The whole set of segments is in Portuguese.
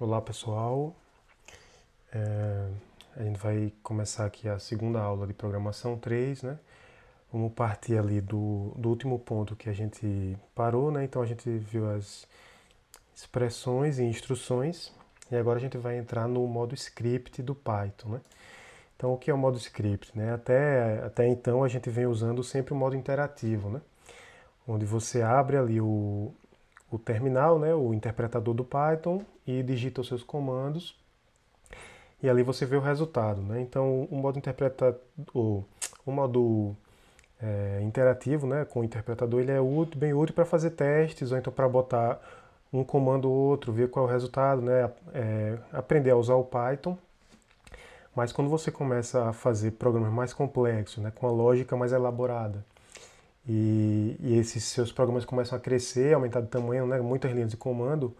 Olá pessoal, a gente vai começar aqui a segunda aula de programação 3, né? Vamos partir ali do último ponto que a gente parou, né? Então a gente viu as expressões e instruções e agora a gente vai entrar no modo script do Python, né? Então o que é o modo script, né? Até então a gente vem usando sempre o modo interativo, né? Onde você abre ali o terminal, né? O interpretador do Python e digita os seus comandos e ali você vê o resultado, né? Então o, o modo interativo, né, com o interpretador, ele é bem útil para fazer testes ou então para botar um comando ou outro, ver qual é o resultado, né, aprender a usar o Python. Mas quando você começa a fazer programas mais complexos, né, com a lógica mais elaborada, e esses seus programas começam a crescer, aumentar de tamanho, né, muitas linhas de comando,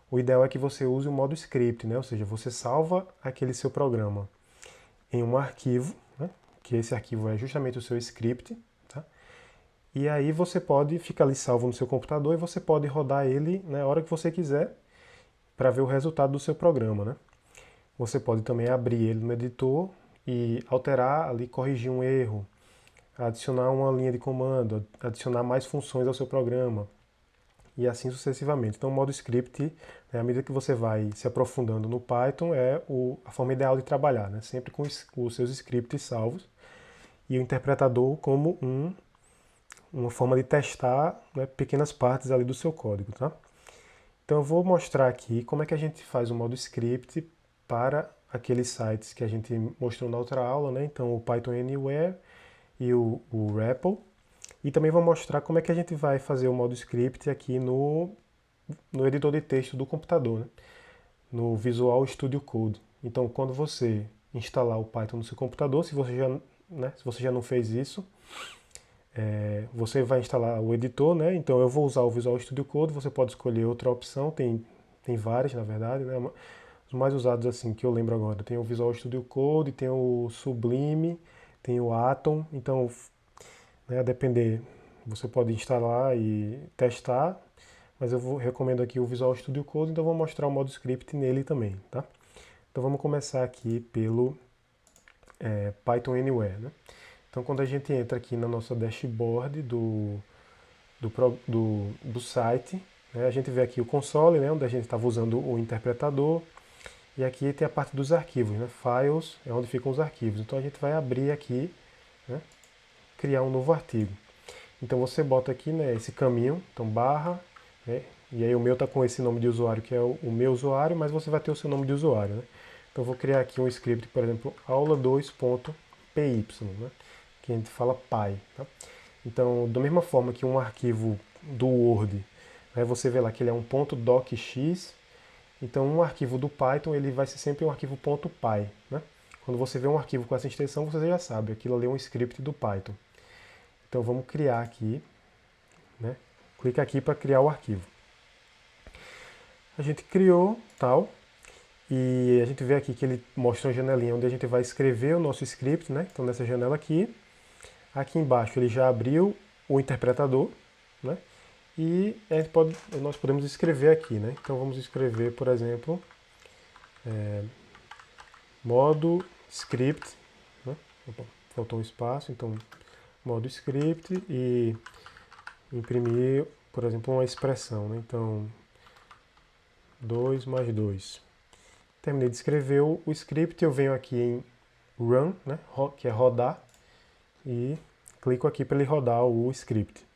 o ideal é que você use o modo script, né, ou seja, você salva aquele seu programa em um arquivo, né, que esse arquivo é justamente o seu script, tá? E aí você pode ficar ali salvo no seu computador e você pode rodar ele na hora que você quiser para ver o resultado do seu programa, né? Você pode também abrir ele no editor e alterar ali, corrigir um erro, adicionar uma linha de comando, adicionar mais funções ao seu programa e assim sucessivamente. Então, o modo script, né, à medida que você vai se aprofundando no Python, é a forma ideal de trabalhar, né? Sempre com os seus scripts salvos e o interpretador como uma forma de testar, né, pequenas partes ali do seu código, tá? Então eu vou mostrar aqui como é que a gente faz o modo script para aqueles sites que a gente mostrou na outra aula, né? Então o Python Anywhere e o REPL. E também vou mostrar como é que a gente vai fazer o modo script aqui no editor de texto do computador, né? No Visual Studio Code. Então quando você instalar o Python no seu computador, se você já não fez isso, você vai instalar o editor, né? Então eu vou usar o Visual Studio Code, você pode escolher outra opção, tem várias na verdade, né? Os mais usados assim que eu lembro agora, tem o Visual Studio Code, tem o Sublime, tem o Atom, então, né, a depender, você pode instalar e testar, mas recomendo aqui o Visual Studio Code, então eu vou mostrar o modo script nele também, tá? Então vamos começar aqui pelo Python Anywhere, né? Então quando a gente entra aqui na nossa dashboard do site, né, a gente vê aqui o console, né, onde a gente estava usando o interpretador, e aqui tem a parte dos arquivos, né, files, é onde ficam os arquivos. Então a gente vai abrir aqui, né, criar um novo artigo. Então você bota aqui, né, esse caminho, então barra, né, e aí o meu está com esse nome de usuário que é o meu usuário, mas você vai ter o seu nome de usuário, né? Então eu vou criar aqui um script, por exemplo, aula2.py, né, que a gente fala py, tá? Então, da mesma forma que um arquivo do Word, né, você vê lá que ele é um .docx, então um arquivo do Python ele vai ser sempre um arquivo .py, né? Quando você vê um arquivo com essa extensão, você já sabe, aquilo ali é um script do Python. Então vamos criar aqui, né? Clica aqui para criar o arquivo. A gente criou, tal, e a gente vê aqui que ele mostra uma janelinha onde a gente vai escrever o nosso script, né? Então nessa janela aqui embaixo ele já abriu o interpretador, né? E nós podemos escrever aqui, né? Então vamos escrever, por exemplo, modo script, né? Opa, faltou um espaço, então modo script e imprimir, por exemplo, uma expressão, né? Então 2 mais 2. Terminei de escrever o script, eu venho aqui em run, né? Que é rodar, e clico aqui para ele rodar o script.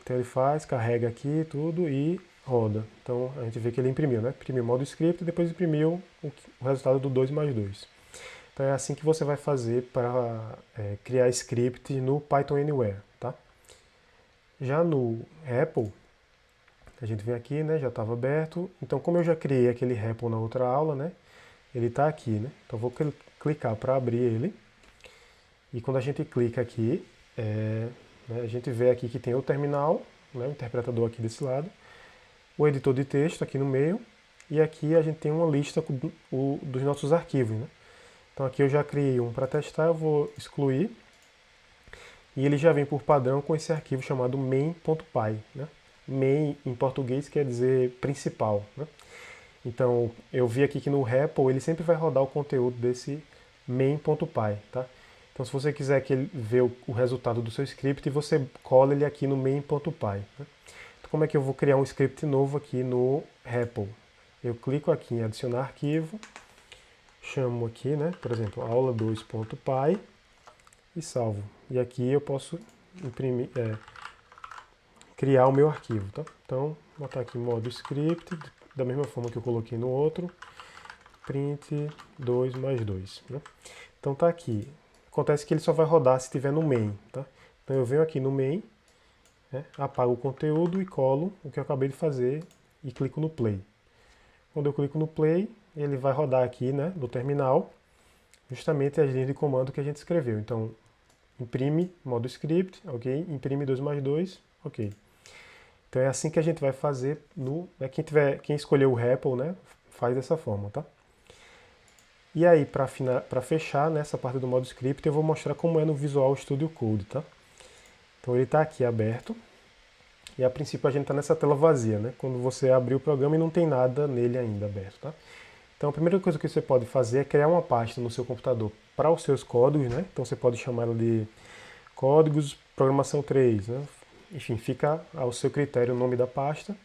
Então ele faz, carrega aqui tudo e roda. Então a gente vê que ele imprimiu, né? Imprimiu o modo script e depois imprimiu o resultado do 2 mais 2. Então é assim que você vai fazer para criar script no Python Anywhere, tá? Já no REPL, a gente vem aqui, né? Já estava aberto. Então como eu já criei aquele REPL na outra aula, né? Ele está aqui, né? Então eu vou clicar para abrir ele. E quando a gente clica aqui, né, a gente vê aqui que tem o terminal, né, o interpretador aqui desse lado, o editor de texto aqui no meio, e aqui a gente tem uma lista dos nossos arquivos, né? Então aqui eu já criei um para testar, eu vou excluir, e ele já vem por padrão com esse arquivo chamado main.py, né? main em português quer dizer principal, né? Então, eu vi aqui que no REPL ele sempre vai rodar o conteúdo desse main.py, tá? Então, se você quiser que ele veja o resultado do seu script, você cola ele aqui no main.py, né? Então, como é que eu vou criar um script novo aqui no REPL? Eu clico aqui em adicionar arquivo, chamo aqui, né, por exemplo, aula2.py e salvo. E aqui eu posso imprimir, criar o meu arquivo, tá? Então, vou botar aqui modo script, da mesma forma que eu coloquei no outro, print 2 mais 2, né? Então tá aqui. Acontece que ele só vai rodar se estiver no main, tá? Então eu venho aqui no main, né, apago o conteúdo e colo o que eu acabei de fazer e clico no play. Quando eu clico no play, ele vai rodar aqui, né, no terminal, justamente as linhas de comando que a gente escreveu. Então, imprime modo script, ok? Imprime 2 mais 2, ok. Então é assim que a gente vai fazer no... Quem escolheu o REPL, né, faz dessa forma, tá? E aí, para fechar nessa parte do modo script, eu vou mostrar como é no Visual Studio Code, tá? Então ele está aqui aberto, e a princípio a gente está nessa tela vazia, né? Quando você abrir o programa e não tem nada nele ainda aberto, tá? Então a primeira coisa que você pode fazer é criar uma pasta no seu computador para os seus códigos, né? Então você pode chamar ela de códigos programação 3, né? Enfim, fica ao seu critério o nome da pasta.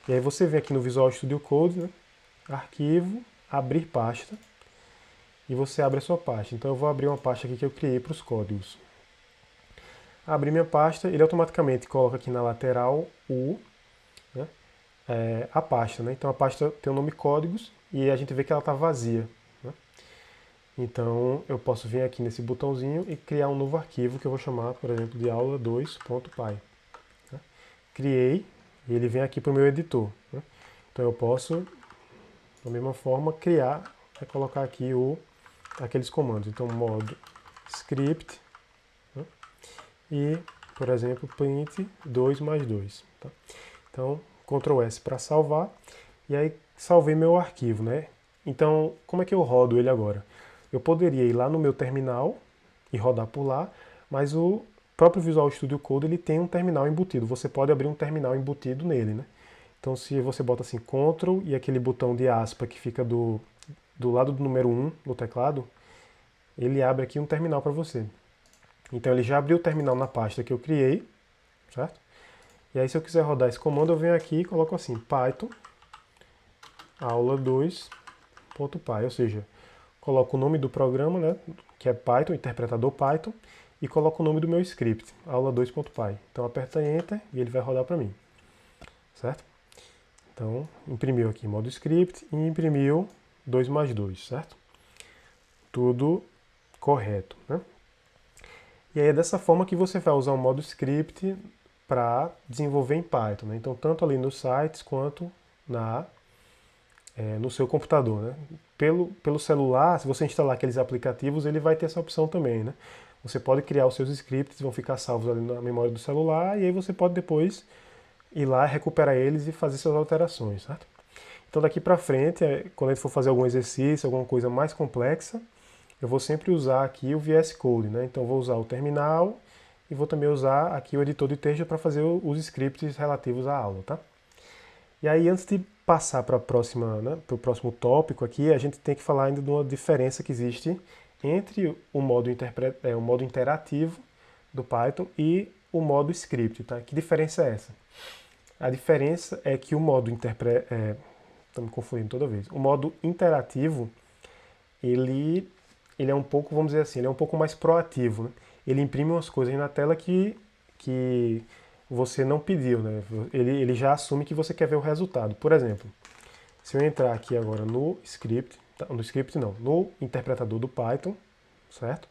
E aí você vem aqui no Visual Studio Code, né? Arquivo, abrir pasta, e você abre a sua pasta. Então eu vou abrir uma pasta aqui que eu criei para os códigos. Abri minha pasta, ele automaticamente coloca aqui na lateral né, a pasta, né? Então a pasta tem o nome códigos e a gente vê que ela está vazia, né? Então eu posso vir aqui nesse botãozinho e criar um novo arquivo que eu vou chamar, por exemplo, de aula2.py, né? Criei e ele vem aqui para o meu editor, né? Então eu posso, da mesma forma, criar e colocar aqui aqueles comandos. Então modo script, né? E, por exemplo, print 2 mais 2. Tá? Então, Ctrl S para salvar. E aí salvei meu arquivo, né? Então, como é que eu rodo ele agora? Eu poderia ir lá no meu terminal e rodar por lá, mas o próprio Visual Studio Code ele tem um terminal embutido. Você pode abrir um terminal embutido nele, né? Então, se você bota assim Ctrl e aquele botão de aspa que fica do lado do número 1 no teclado, ele abre aqui um terminal para você. Então ele já abriu o terminal na pasta que eu criei, certo? E aí se eu quiser rodar esse comando, eu venho aqui e coloco assim, Python aula2.py, ou seja, coloco o nome do programa, né, que é Python, interpretador Python, e coloco o nome do meu script, aula2.py. Então aperta Enter e ele vai rodar para mim, certo? Então imprimiu aqui modo script e imprimiu 2 mais 2, certo? Tudo correto, né? E aí é dessa forma que você vai usar o modo script para desenvolver em Python, né? Então, tanto ali nos sites quanto no seu computador, né? Pelo celular, se você instalar aqueles aplicativos, ele vai ter essa opção também, né? Você pode criar os seus scripts, vão ficar salvos ali na memória do celular, e aí você pode depois ir lá, recuperar eles e fazer suas alterações, certo? Então daqui para frente, quando a gente for fazer algum exercício, alguma coisa mais complexa, eu vou sempre usar aqui o VS Code, né? Então eu vou usar o terminal e vou também usar aqui o editor de texto para fazer os scripts relativos à aula, tá? E aí antes de passar para o próximo tópico aqui, a gente tem que falar ainda de uma diferença que existe entre o o modo interativo do Python e o modo script, tá? Que diferença é essa? A diferença é que o modo estou me confundindo toda vez. O modo interativo, ele é um pouco, vamos dizer assim, ele é um pouco mais proativo, né? Ele imprime umas coisas na tela que você não pediu, né? Ele já assume que você quer ver o resultado. Por exemplo, se eu entrar aqui agora no script, no interpretador do Python, certo?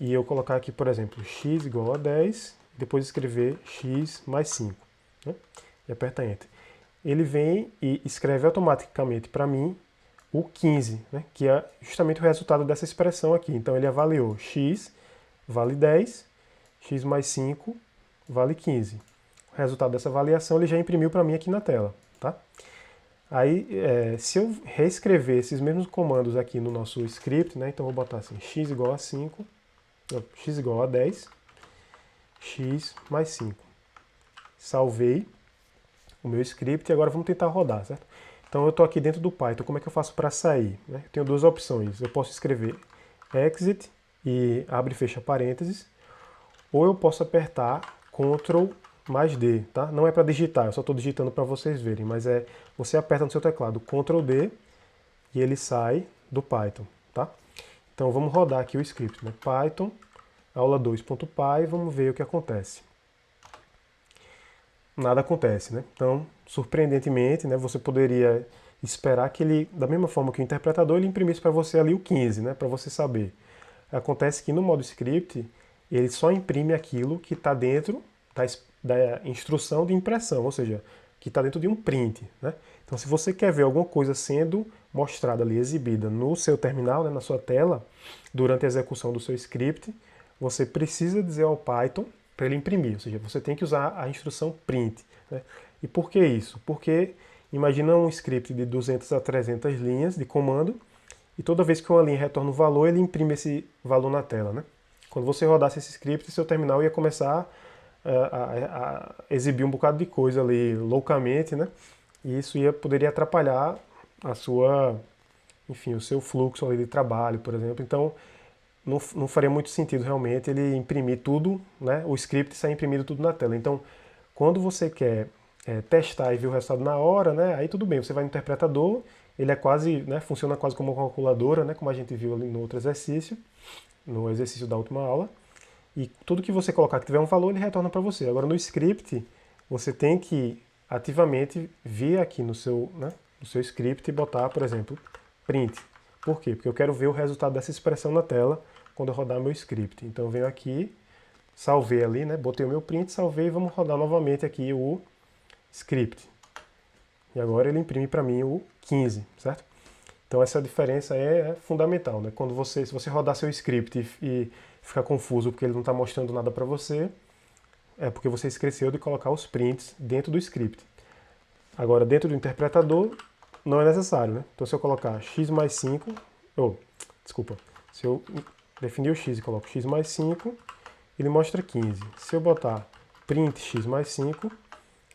E eu colocar aqui, por exemplo, x igual a 10, depois escrever x mais 5, né? E aperta Enter. Ele vem e escreve automaticamente para mim o 15, né, que é justamente o resultado dessa expressão aqui. Então ele avaliou x vale 10, x mais 5 vale 15. O resultado dessa avaliação ele já imprimiu para mim aqui na tela, tá? Aí, se eu reescrever esses mesmos comandos aqui no nosso script, né, então vou botar assim, x igual a 10, x mais 5, salvei o meu script e agora vamos tentar rodar, certo? Então eu estou aqui dentro do Python, como é que eu faço para sair? Né? Eu tenho duas opções, eu posso escrever exit e abre e fecha parênteses, ou eu posso apertar Ctrl mais D, tá? Não é para digitar, eu só estou digitando para vocês verem, mas você aperta no seu teclado Ctrl D e ele sai do Python, tá? Então vamos rodar aqui o script, né? Python, aula2.py, vamos ver o que acontece. Nada acontece, né? Então, surpreendentemente, né, você poderia esperar que ele, da mesma forma que o interpretador, ele imprimisse para você ali o 15, né, para você saber. Acontece que no modo script, ele só imprime aquilo que está dentro da instrução de impressão, ou seja, que está dentro de um print, né? Então, se você quer ver alguma coisa sendo mostrada ali, exibida no seu terminal, né, na sua tela, durante a execução do seu script, você precisa dizer ao Python para ele imprimir, ou seja, você tem que usar a instrução print, né? E por que isso? Porque imagina um script de 200 a 300 linhas de comando e toda vez que uma linha retorna um valor, ele imprime esse valor na tela, né? Quando você rodasse esse script, seu terminal ia começar a exibir um bocado de coisa ali loucamente, né? E isso poderia atrapalhar a sua, enfim, o seu fluxo ali de trabalho, por exemplo. Então, não faria muito sentido realmente ele imprimir tudo, né? O script sair imprimindo tudo na tela. Então, quando você quer testar e ver o resultado na hora, né? Aí tudo bem, você vai no interpretador, ele é quase, né? Funciona quase como uma calculadora, né? Como a gente viu ali no outro exercício, no exercício da última aula. E tudo que você colocar que tiver um valor, ele retorna para você. Agora no script, você tem que ativamente vir aqui no seu, né? No seu script e botar, por exemplo, print. Por quê? Porque eu quero ver o resultado dessa expressão na tela quando eu rodar meu script. Então eu venho aqui, salvei ali, né? Botei o meu print, salvei e vamos rodar novamente aqui o script. E agora ele imprime para mim o 15, certo? Então essa diferença é fundamental, né? Se você rodar seu script e ficar confuso porque ele não está mostrando nada para você, é porque você esqueceu de colocar os prints dentro do script. Agora, dentro do interpretador, não é necessário, né? Então se eu colocar x mais 5, desculpa, se eu definir o x e coloco x mais 5, ele mostra 15. Se eu botar print x mais 5,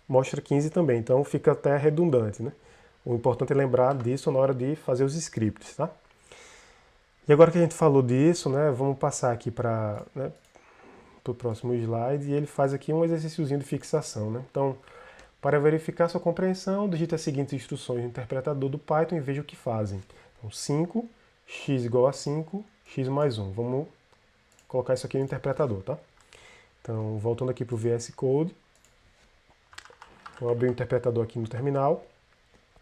mostra 15 também, então fica até redundante, né? O importante é lembrar disso na hora de fazer os scripts, tá? E agora que a gente falou disso, né, vamos passar aqui para o próximo slide e ele faz aqui um exercíciozinho de fixação, né? Então, para verificar sua compreensão, digite as seguintes instruções no interpretador do Python e veja o que fazem. Então, 5, x igual a 5, x mais 1. Vamos colocar isso aqui no interpretador, tá? Então, voltando aqui para o VS Code, vou abrir o interpretador aqui no terminal.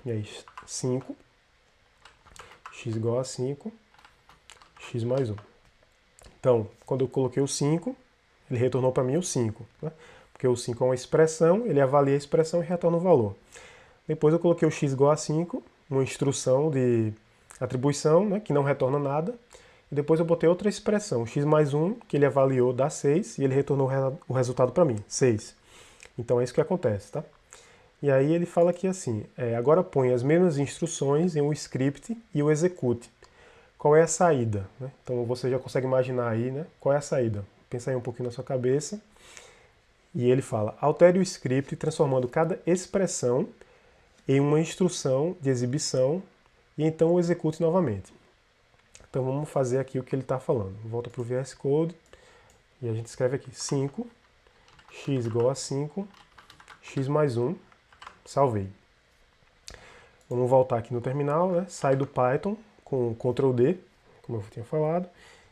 E aí, 5, x igual a 5, x mais 1. Então, quando eu coloquei o 5, ele retornou para mim o 5, né? Porque o 5 é uma expressão, ele avalia a expressão e retorna o valor. Depois eu coloquei o x igual a 5, uma instrução de atribuição, né, que não retorna nada. E depois eu botei outra expressão, x mais 1, que ele avaliou dá 6, e ele retornou o resultado para mim, 6. Então é isso que acontece, tá? E aí ele fala aqui assim, agora põe as mesmas instruções em um script e o execute. Qual é a saída? Né? Então você já consegue imaginar aí, né? Qual é a saída? Pensa aí um pouquinho na sua cabeça. E ele fala, altere o script transformando cada expressão em uma instrução de exibição e então o execute novamente. Então vamos fazer aqui o que ele está falando. Volta para o VS Code e a gente escreve aqui 5, x igual a 5, x mais 1, salvei. Vamos voltar aqui no terminal, né? Sai do Python com Ctrl D, como eu tinha falado,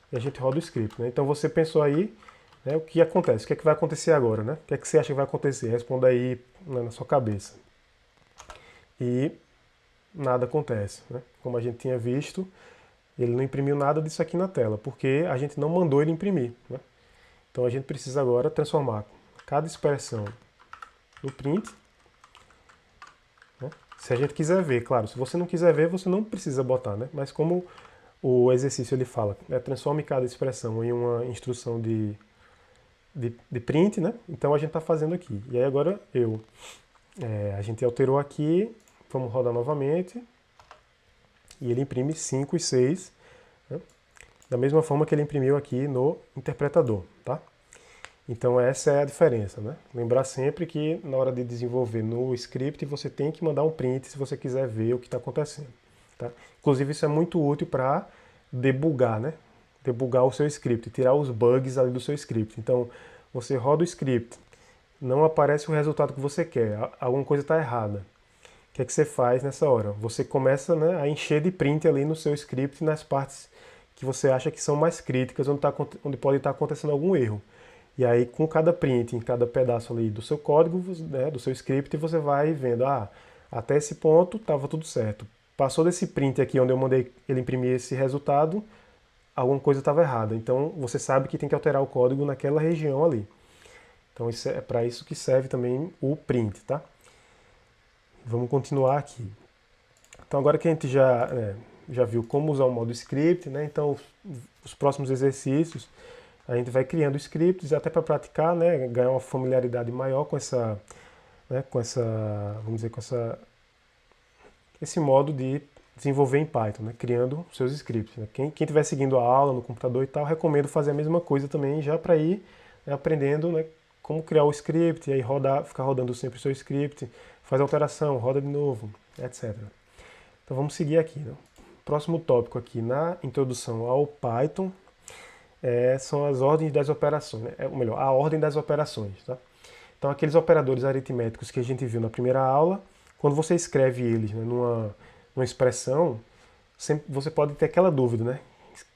e a gente roda o script, né? Então você pensou aí, né, o que acontece, o que é que vai acontecer agora, né? O que é que você acha que vai acontecer? Responda aí, né, na sua cabeça. E nada acontece, né? Como a gente tinha visto, ele não imprimiu nada disso aqui na tela, porque a gente não mandou ele imprimir, né? Então a gente precisa agora transformar cada expressão no print, né? Se a gente quiser ver, claro, se você não quiser ver, você não precisa botar, né? Mas como o exercício ele fala, transforme cada expressão em uma instrução de print, né? Então a gente está fazendo aqui. E aí agora a gente alterou aqui, vamos rodar novamente, e ele imprime 5 e 6, né? Da mesma forma que ele imprimiu aqui no interpretador, tá? Então essa é a diferença, né? Lembrar sempre que na hora de desenvolver no script você tem que mandar um print se você quiser ver o que está acontecendo, tá? Inclusive isso é muito útil para debugar, né? Debugar o seu script, tirar os bugs ali do seu script. Então você roda o script, não aparece o resultado que você quer, alguma coisa está errada. O que é que você faz nessa hora? Você começa, né, a encher de print ali no seu script nas partes que você acha que são mais críticas, onde pode estar acontecendo algum erro. E aí, com cada print, em cada pedaço ali do seu código, né, do seu script, você vai vendo, até esse ponto estava tudo certo. Passou desse print aqui, onde eu mandei ele imprimir esse resultado, alguma coisa estava errada. Então, você sabe que tem que alterar o código naquela região ali. Então, isso é para isso que serve também o print, tá? Vamos continuar aqui. Então, agora que a gente já viu como usar o modo script, né? Então, os próximos exercícios, a gente vai criando scripts até para praticar, né? Ganhar uma familiaridade maior com essa, né? Vamos dizer, esse modo de desenvolver em Python, né? Criando seus scripts. Né? Quem estiver seguindo a aula no computador e tal, recomendo fazer a mesma coisa também, já para ir, né, aprendendo, né, como criar o script, e aí ficar rodando sempre o seu script, faz alteração, roda de novo, etc. Então vamos seguir aqui. Né? Próximo tópico aqui na introdução ao Python são as ordens das operações, né? Ou melhor, a ordem das operações. Tá? Então aqueles operadores aritméticos que a gente viu na primeira aula, quando você escreve eles, né, numa expressão, você pode ter aquela dúvida, né?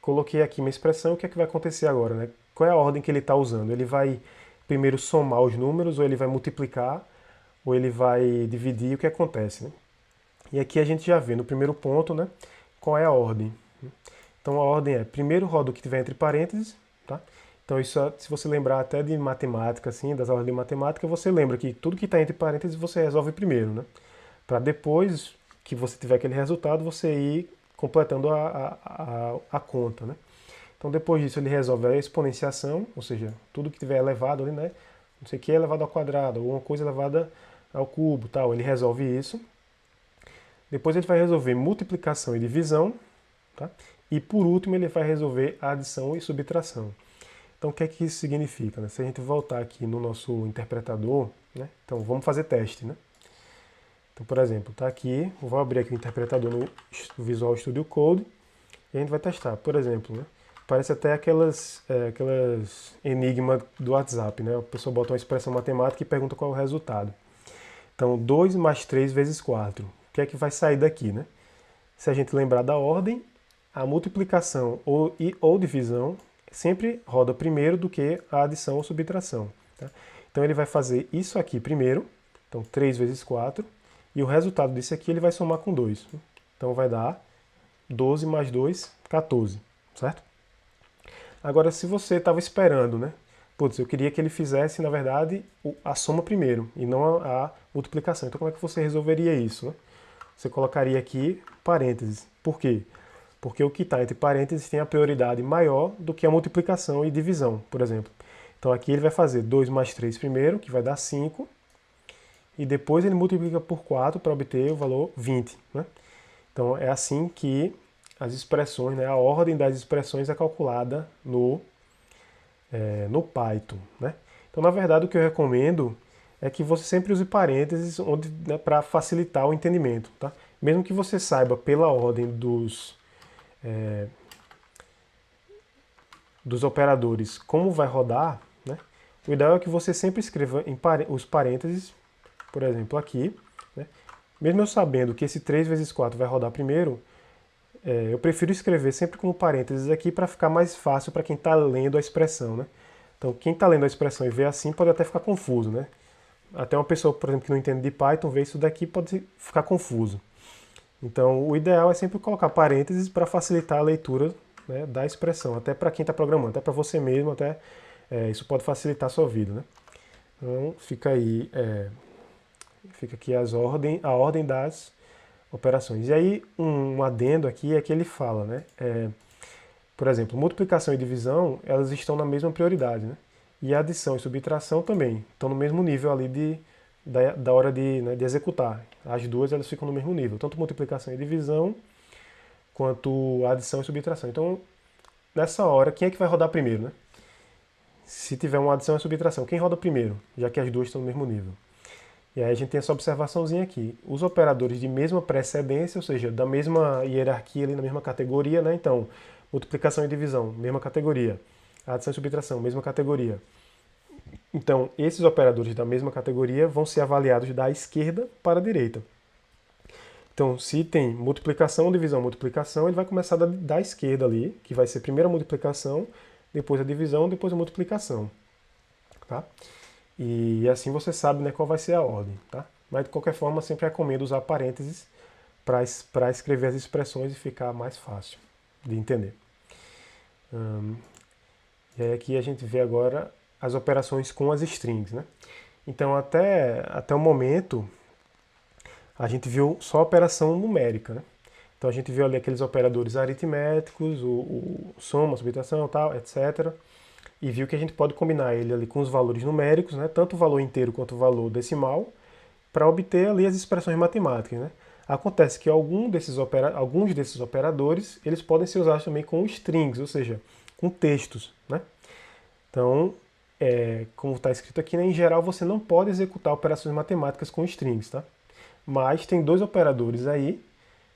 Coloquei aqui uma expressão, o que é que vai acontecer agora? Né? Qual é a ordem que ele está usando? Ele vai primeiro somar os números, ou ele vai multiplicar, ou ele vai dividir, o que acontece? Né? E aqui a gente já vê no primeiro ponto, né, qual é a ordem. Então a ordem é, primeiro roda o que tiver entre parênteses, tá? Então isso, se você lembrar até de matemática, assim, das aulas de matemática, você lembra que tudo que está entre parênteses você resolve primeiro, né? Para depois que você tiver aquele resultado, você ir completando a conta, né? Então depois disso ele resolve a exponenciação, ou seja, tudo que tiver elevado ali, né? Não sei o que é elevado ao quadrado, alguma coisa elevada ao cubo, tal, ele resolve isso. Depois ele vai resolver multiplicação e divisão, tá? E por último ele vai resolver adição e subtração. Então o que é que isso significa? Né? Se a gente voltar aqui no nosso interpretador, né? Então vamos fazer teste, né? Então, por exemplo, tá aqui, vou abrir aqui o interpretador no Visual Studio Code e a gente vai testar. Por exemplo, né? Parece até aquelas enigma do WhatsApp, né? A pessoa bota uma expressão matemática e pergunta qual é o resultado. Então, 2 mais 3 vezes 4. O que é que vai sair daqui, né? Se a gente lembrar da ordem, a multiplicação ou divisão sempre roda primeiro do que a adição ou subtração. Tá? Então ele vai fazer isso aqui primeiro, então 3 vezes 4, e o resultado disso aqui ele vai somar com 2. Então vai dar 12 mais 2, 14, certo? Agora, se você estava esperando, né? Putz, eu queria que ele fizesse, na verdade, a soma primeiro, e não a multiplicação. Então como é que você resolveria isso, né? Você colocaria aqui parênteses. Por quê? Porque o que está entre parênteses tem a prioridade maior do que a multiplicação e divisão, por exemplo. Então aqui ele vai fazer 2 mais 3 primeiro, que vai dar 5, e depois ele multiplica por 4 para obter o valor 20. Né? Então é assim que as expressões, né, a ordem das expressões é calculada no Python. Né? Então na verdade o que eu recomendo é que você sempre use parênteses, né, para facilitar o entendimento. Tá? Mesmo que você saiba pela ordem dos operadores como vai rodar, né, o ideal é que você sempre escreva os parênteses, por exemplo, aqui. Né, mesmo eu sabendo que esse 3 vezes 4 vai rodar primeiro, eu prefiro escrever sempre como parênteses aqui para ficar mais fácil para quem está lendo a expressão. Né? Então, quem está lendo a expressão e vê assim pode até ficar confuso. Né? Até uma pessoa, por exemplo, que não entende de Python, vê isso daqui pode ficar confuso. Então, o ideal é sempre colocar parênteses para facilitar a leitura, né, da expressão, até para quem está programando, até para você mesmo, até isso pode facilitar a sua vida. Né? Então, fica aqui a ordem das operações. E aí, um adendo aqui é que ele fala, né, por exemplo, multiplicação e divisão, elas estão na mesma prioridade, né? E adição e subtração também estão no mesmo nível ali da hora né, de executar. As duas elas ficam no mesmo nível, tanto multiplicação e divisão, quanto adição e subtração. Então, nessa hora, quem é que vai rodar primeiro, né? se tiver uma adição e subtração, quem roda primeiro, já que as duas estão no mesmo nível. E aí a gente tem essa observaçãozinha aqui. Os operadores de mesma precedência, ou seja, da mesma hierarquia ali, na mesma categoria, né? Então, multiplicação e divisão, mesma categoria. Adição e subtração, mesma categoria. Então, esses operadores da mesma categoria vão ser avaliados da esquerda para a direita. Então, se tem multiplicação, divisão, multiplicação, ele vai começar da esquerda ali, que vai ser primeiro a multiplicação, depois a divisão, depois a multiplicação. Tá? E assim você sabe, né, qual vai ser a ordem. Tá? Mas, de qualquer forma, sempre recomendo usar parênteses para escrever as expressões e ficar mais fácil de entender. E aí aqui a gente vê agora as operações com as strings. Né? Então, até o momento, a gente viu só a operação numérica. Né? Então, a gente viu ali aqueles operadores aritméticos, o soma, subtração, tal, etc. E viu que a gente pode combinar ele ali com os valores numéricos, né? Tanto o valor inteiro quanto o valor decimal, para obter ali as expressões matemáticas. Né? Acontece que alguns desses operadores eles podem ser usados também com strings, ou seja, com textos. Né? Então, como está escrito aqui, né, em geral você não pode executar operações matemáticas com strings. Tá? Mas tem dois operadores aí,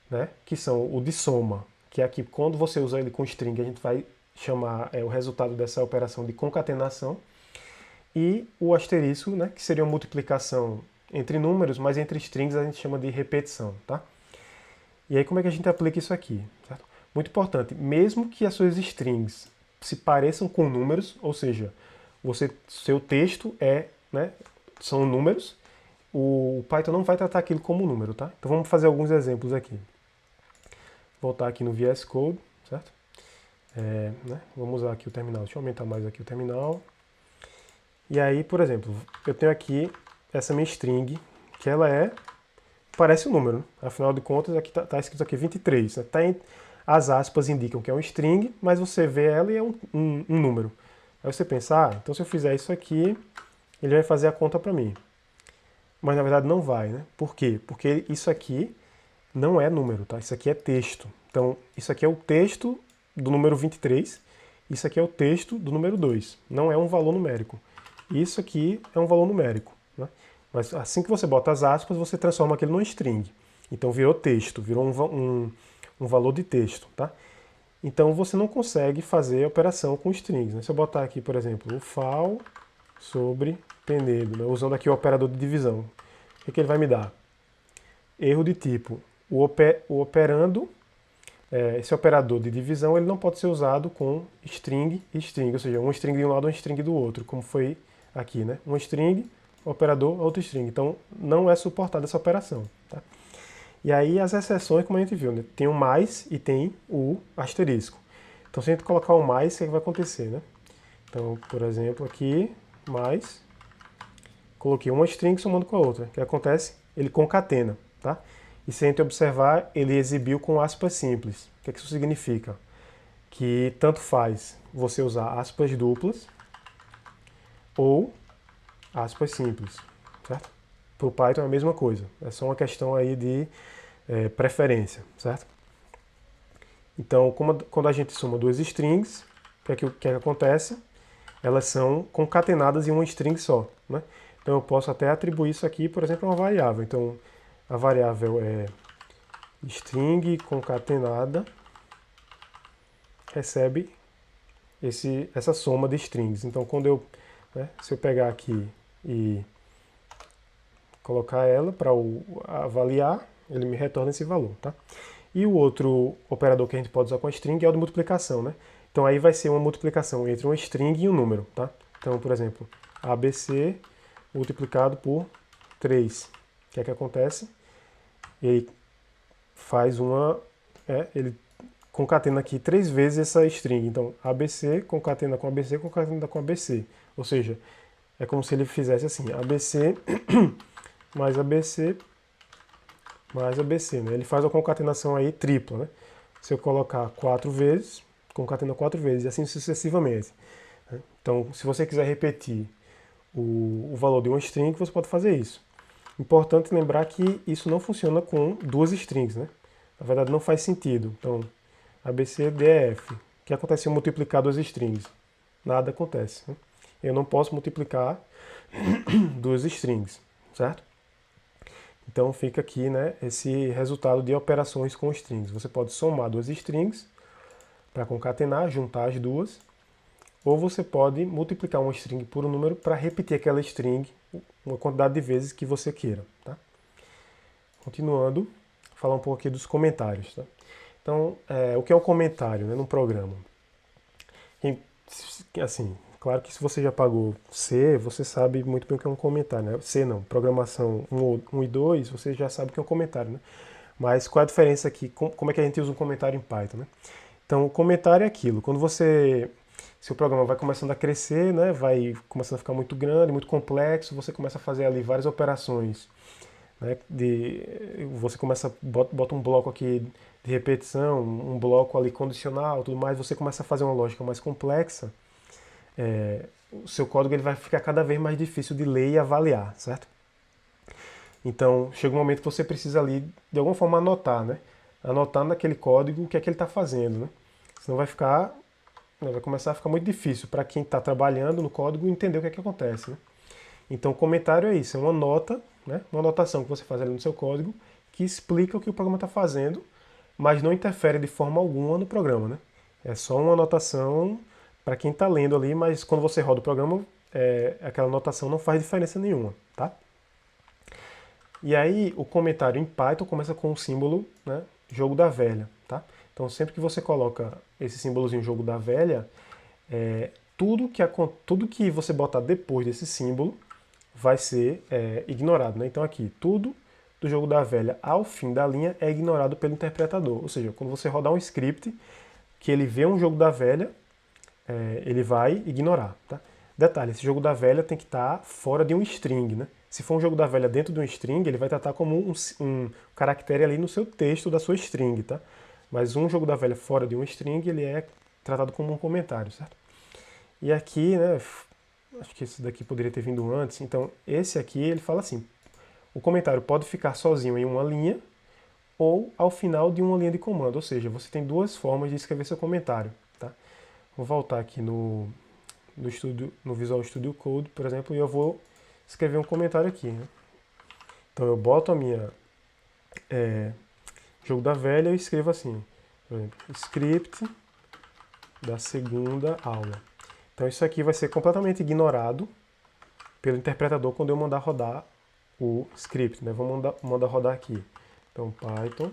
né, que são o de soma, que é aqui quando você usa ele com string, a gente vai chamar o resultado dessa operação de concatenação, e o asterisco, né, que seria uma multiplicação entre números, mas entre strings a gente chama de repetição. Tá? E aí como é que a gente aplica isso aqui? Certo? Muito importante, mesmo que as suas strings se pareçam com números, ou seja, seu texto são números, o Python não vai tratar aquilo como número, tá? Então vamos fazer alguns exemplos aqui. Voltar aqui no VS Code, certo? Vamos usar aqui o terminal. Deixa eu aumentar mais aqui o terminal. E aí, por exemplo, eu tenho aqui essa minha string, que ela parece um número. Né? Afinal de contas, aqui tá escrito aqui 23. Né? As aspas indicam que é um string, mas você vê ela e é um número. Aí você pensa, então se eu fizer isso aqui, ele vai fazer a conta para mim. Mas na verdade não vai, né? Por quê? Porque isso aqui não é número, tá? Isso aqui é texto. Então, isso aqui é o texto do número 23, isso aqui é o texto do número 2. Não é um valor numérico. Isso aqui é um valor numérico. Né? Mas assim que você bota as aspas, você transforma aquilo num string. Então virou texto, virou um valor de texto. Tá? Então você não consegue fazer operação com strings. Né? Se eu botar aqui, por exemplo, o fal sobre penedo, né? Usando aqui o operador de divisão, o que ele vai me dar? Erro de tipo, o operando, esse operador de divisão, ele não pode ser usado com string e string, ou seja, um string de um lado e um string do outro, como foi aqui, né? Um string, operador, outro string. Então, não é suportada essa operação. Tá? E aí, as exceções, como a gente viu, né? Tem o mais e tem o asterisco. Então, se a gente colocar o mais, o que vai acontecer, né? Então, por exemplo, aqui, mais, coloquei uma string somando com a outra. O que acontece? Ele concatena, tá? E se a gente observar, ele exibiu com aspas simples. O que isso significa? Que tanto faz você usar aspas duplas ou aspas simples, certo? Para o Python é a mesma coisa. É só uma questão aí de preferência, certo? Então, quando a gente soma duas strings, o que acontece? Elas são concatenadas em uma string só, né? Então eu posso até atribuir isso aqui, por exemplo, a uma variável. Então a variável é string concatenada recebe essa soma de strings. Então se eu pegar aqui e colocar ela para avaliar, ele me retorna esse valor, tá? E o outro operador que a gente pode usar com a string é o de multiplicação, né? Então aí vai ser uma multiplicação entre uma string e um número, tá? Então, por exemplo, ABC multiplicado por 3. O que é que acontece? Ele faz ele concatena aqui 3 vezes essa string. Então, ABC concatena com ABC, concatena com ABC. Ou seja, é como se ele fizesse assim, ABC mais ABC mais ABC. Né? Ele faz a concatenação aí tripla. Né? Se eu colocar 4 vezes, concatena 4 vezes, e assim sucessivamente. Né? Então, se você quiser repetir o valor de uma string, você pode fazer isso. Importante lembrar que isso não funciona com duas strings, né? Na verdade, não faz sentido. Então, ABCDF. O que acontece se eu multiplicar duas strings? Nada acontece. Né? eu não posso multiplicar duas strings, certo? Então fica aqui, né, esse resultado de operações com strings. Você pode somar duas strings para concatenar, juntar as duas, ou você pode multiplicar uma string por um número para repetir aquela string uma quantidade de vezes que você queira. Tá? Continuando, falar um pouco aqui dos comentários. Tá? Então, o que é um comentário, né, num programa? Assim, claro que se você já pagou C, você sabe muito bem o que é um comentário. Né? C não, programação 1 e 2, você já sabe o que é um comentário. Né? Mas qual é a diferença aqui? Como é que a gente usa um comentário em Python? Né? Então, o comentário é aquilo. Quando seu programa vai começando a crescer, né, vai começando a ficar muito grande, muito complexo, você começa a fazer ali várias operações. Né, você bota um bloco aqui de repetição, um bloco ali condicional, tudo mais, você começa a fazer uma lógica mais complexa, o seu código ele vai ficar cada vez mais difícil de ler e avaliar, certo? Então, chega um momento que você precisa ali, de alguma forma, anotar, né? Anotar naquele código o que é que ele está fazendo, né? Senão vai começar a ficar muito difícil para quem está trabalhando no código entender o que é que acontece, né? Então, o comentário é isso, é uma nota, né? Uma anotação que você faz ali no seu código que explica o que o programa está fazendo, mas não interfere de forma alguma no programa, né? É só uma anotação para quem está lendo ali, mas quando você roda o programa, aquela anotação não faz diferença nenhuma, tá? E aí, o comentário em Python começa com o símbolo, né, jogo da velha, tá? Então, sempre que você coloca esse símbolozinho jogo da velha, tudo que você botar depois desse símbolo vai ser ignorado, né? Então, aqui, tudo do jogo da velha ao fim da linha é ignorado pelo interpretador. Ou seja, quando você rodar um script que ele vê um jogo da velha, ele vai ignorar, tá? Detalhe, esse jogo da velha tem que estar fora de um string, né? Se for um jogo da velha dentro de um string, ele vai tratar como um caractere ali no seu texto da sua string, tá? Mas um jogo da velha fora de um string, ele é tratado como um comentário, certo? E aqui, né, acho que esse daqui poderia ter vindo antes, então esse aqui, ele fala assim, o comentário pode ficar sozinho em uma linha ou ao final de uma linha de comando, ou seja, você tem duas formas de escrever seu comentário, tá? Vou voltar aqui no Visual Studio Code, por exemplo, e eu vou escrever um comentário aqui, né? Então eu boto a minha jogo da velha e escrevo assim, por exemplo, script da segunda aula. Então isso aqui vai ser completamente ignorado pelo interpretador quando eu mandar rodar o script, né? Vou mandar rodar aqui. Então Python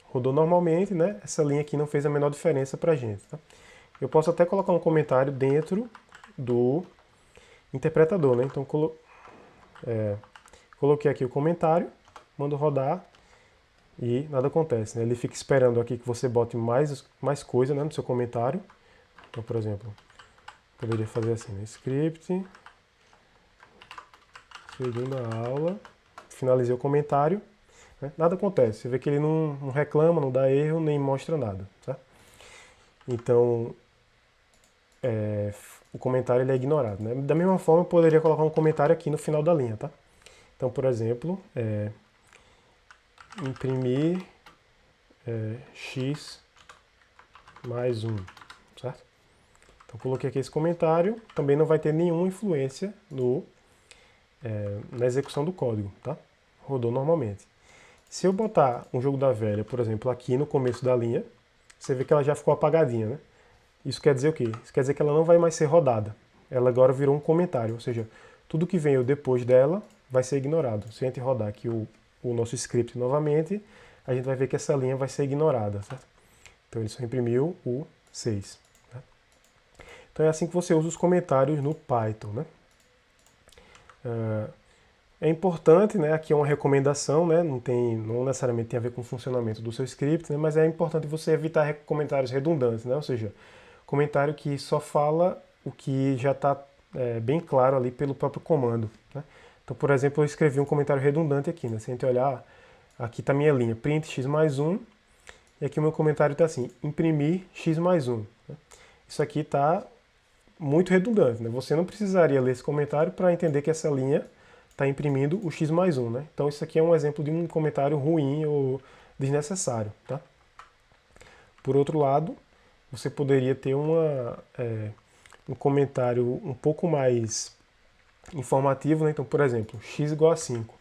rodou normalmente, né? Essa linha aqui não fez a menor diferença pra gente, tá? Eu posso até colocar um comentário dentro do interpretador, né? Então coloquei aqui o comentário, mando rodar e nada acontece, né? Ele fica esperando aqui que você bote mais coisa, né, no seu comentário. Então, por exemplo, poderia fazer assim, né? Script, segunda aula, finalizei o comentário, né? Nada acontece. Você vê que ele não reclama, não dá erro, nem mostra nada, tá? Então, o comentário ele é ignorado, né? Da mesma forma, eu poderia colocar um comentário aqui no final da linha, tá? Então, por exemplo, imprimir x mais 1, certo? Então, coloquei aqui esse comentário, também não vai ter nenhuma influência na execução do código, tá? Rodou normalmente. Se eu botar um jogo da velha, por exemplo, aqui no começo da linha, você vê que ela já ficou apagadinha, né? Isso quer dizer o quê? Isso quer dizer que ela não vai mais ser rodada. Ela agora virou um comentário, ou seja, tudo que veio depois dela vai ser ignorado. Se a gente rodar aqui o nosso script novamente, a gente vai ver que essa linha vai ser ignorada, certo? Então ele só imprimiu o 6. Né? Então é assim que você usa os comentários no Python, né? É importante, né? Aqui é uma recomendação, né? Não necessariamente tem a ver com o funcionamento do seu script, né? Mas é importante você evitar comentários redundantes, né? Ou seja, comentário que só fala o que já está bem claro ali pelo próprio comando, né? Então, por exemplo, eu escrevi um comentário redundante aqui, né? Se a gente olhar, aqui está a minha linha, print x mais 1, e aqui o meu comentário está assim, imprimir x mais 1. Né? Isso aqui está muito redundante, né? Você não precisaria ler esse comentário para entender que essa linha está imprimindo o x mais 1, né? Então isso aqui é um exemplo de um comentário ruim ou desnecessário, tá? Por outro lado, você poderia ter um comentário um pouco mais informativo, né? Então, por exemplo, x igual a 5.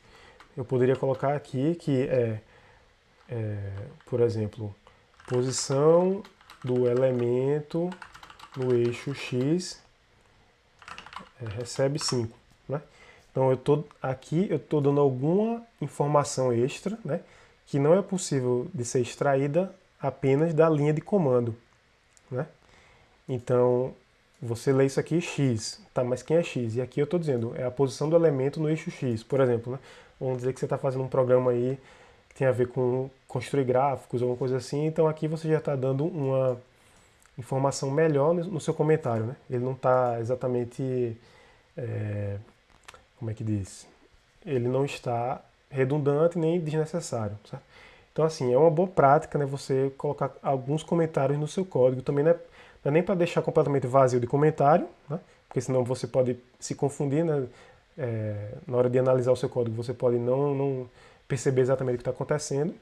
Eu poderia colocar aqui que por exemplo, posição do elemento no eixo x recebe 5, né? Então eu estou dando alguma informação extra, né, que não é possível de ser extraída apenas da linha de comando, né? Então você lê isso aqui x, tá? Mas quem é x? E aqui eu estou dizendo é a posição do elemento no eixo x, por exemplo, né? Vamos dizer que você está fazendo um programa aí que tem a ver com construir gráficos ou alguma coisa assim, então aqui você já está dando uma informação melhor no seu comentário, né? Ele não está exatamente, como é que diz? Ele não está redundante nem desnecessário, certo? Então, assim, é uma boa prática, né, você colocar alguns comentários no seu código. Também não é nem para deixar completamente vazio de comentário, né, porque senão você pode se confundir, né, na hora de analisar o seu código, você pode não perceber exatamente o que está acontecendo,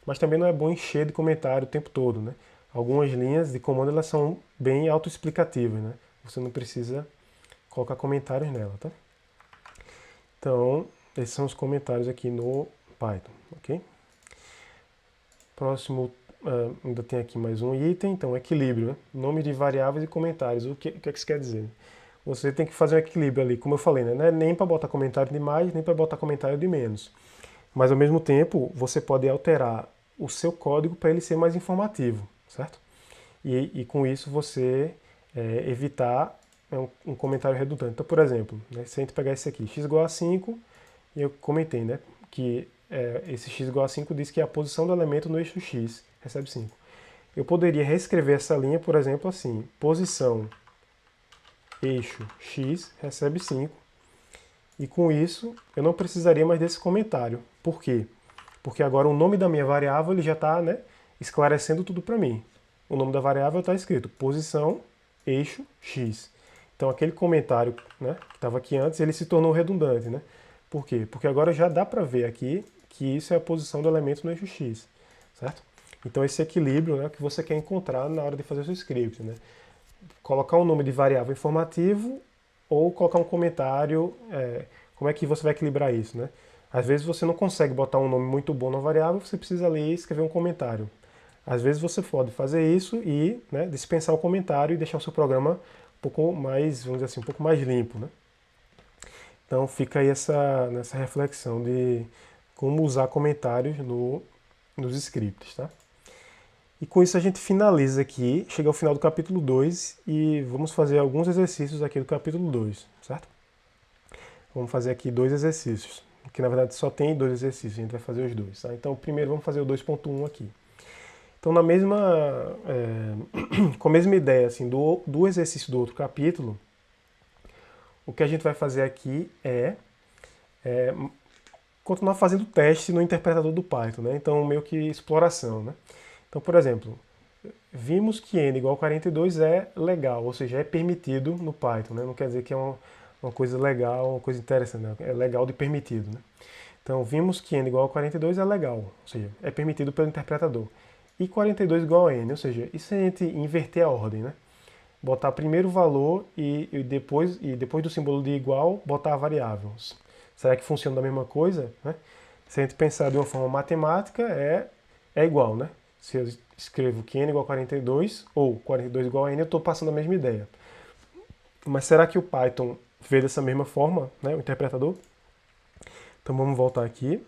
mas também não é bom encher de comentário o tempo todo, né? Algumas linhas de comando elas são bem autoexplicativas, né? Você não precisa colocar comentários nela, tá? Então, esses são os comentários aqui no Python, ok? Próximo, ainda tem aqui mais um item, então equilíbrio, né? Nome de variáveis e comentários. O que é que isso quer dizer? Você tem que fazer um equilíbrio ali, como eu falei, né? Não é nem para botar comentário de mais, nem para botar comentário de menos. Mas ao mesmo tempo, você pode alterar o seu código para ele ser mais informativo, certo? E com isso você evitar um comentário redundante. Então, por exemplo, né, se a gente pegar esse aqui, x igual a 5, e eu comentei, né, que esse x igual a 5 diz que é a posição do elemento no eixo x recebe 5. Eu poderia reescrever essa linha, por exemplo, assim, posição eixo x recebe 5, e com isso eu não precisaria mais desse comentário. Por quê? Porque agora o nome da minha variável ele já está, né, esclarecendo tudo para mim. O nome da variável está escrito posição eixo x. Então aquele comentário, né, que estava aqui antes, ele se tornou redundante, né? Por quê? Porque agora já dá para ver aqui que isso é a posição do elemento no eixo x, certo? Então esse equilíbrio, né, que você quer encontrar na hora de fazer o seu script, né? Colocar um nome de variável informativo ou colocar um comentário, como é que você vai equilibrar isso, né? Às vezes você não consegue botar um nome muito bom na variável, você precisa ali escrever um comentário. Às vezes você pode fazer isso e, né, dispensar o comentário e deixar o seu programa um pouco mais, vamos dizer assim, um pouco mais limpo, né? Então fica aí nessa reflexão de como usar comentários nos scripts, tá? E com isso a gente finaliza aqui, chega ao final do capítulo 2 e vamos fazer alguns exercícios aqui do capítulo 2, certo? Vamos fazer aqui 2 exercícios, que na verdade só tem 2 exercícios, a gente vai fazer os dois, tá? Então primeiro vamos fazer o 2.1 aqui. Então na mesma, com a mesma ideia assim, do exercício do outro capítulo, o que a gente vai fazer aqui é continuar fazendo teste no interpretador do Python, né? Então meio que exploração, né? Então, por exemplo, vimos que n igual a 42 é legal, ou seja, é permitido no Python, né? Não quer dizer que é uma coisa legal, uma coisa interessante, né? É legal de permitido, né? Então, vimos que n igual a 42 é legal, ou seja, é permitido pelo interpretador. E 42 igual a n, ou seja, e se a gente inverter a ordem, né? Botar primeiro o valor e depois do símbolo de igual, botar a variável. Será que funciona da mesma coisa, né? Se a gente pensar de uma forma matemática, é igual, né? Se eu escrevo que n igual a 42 ou 42 igual a n, eu estou passando a mesma ideia. Mas será que o Python vê dessa mesma forma, né, o interpretador? Então vamos voltar aqui,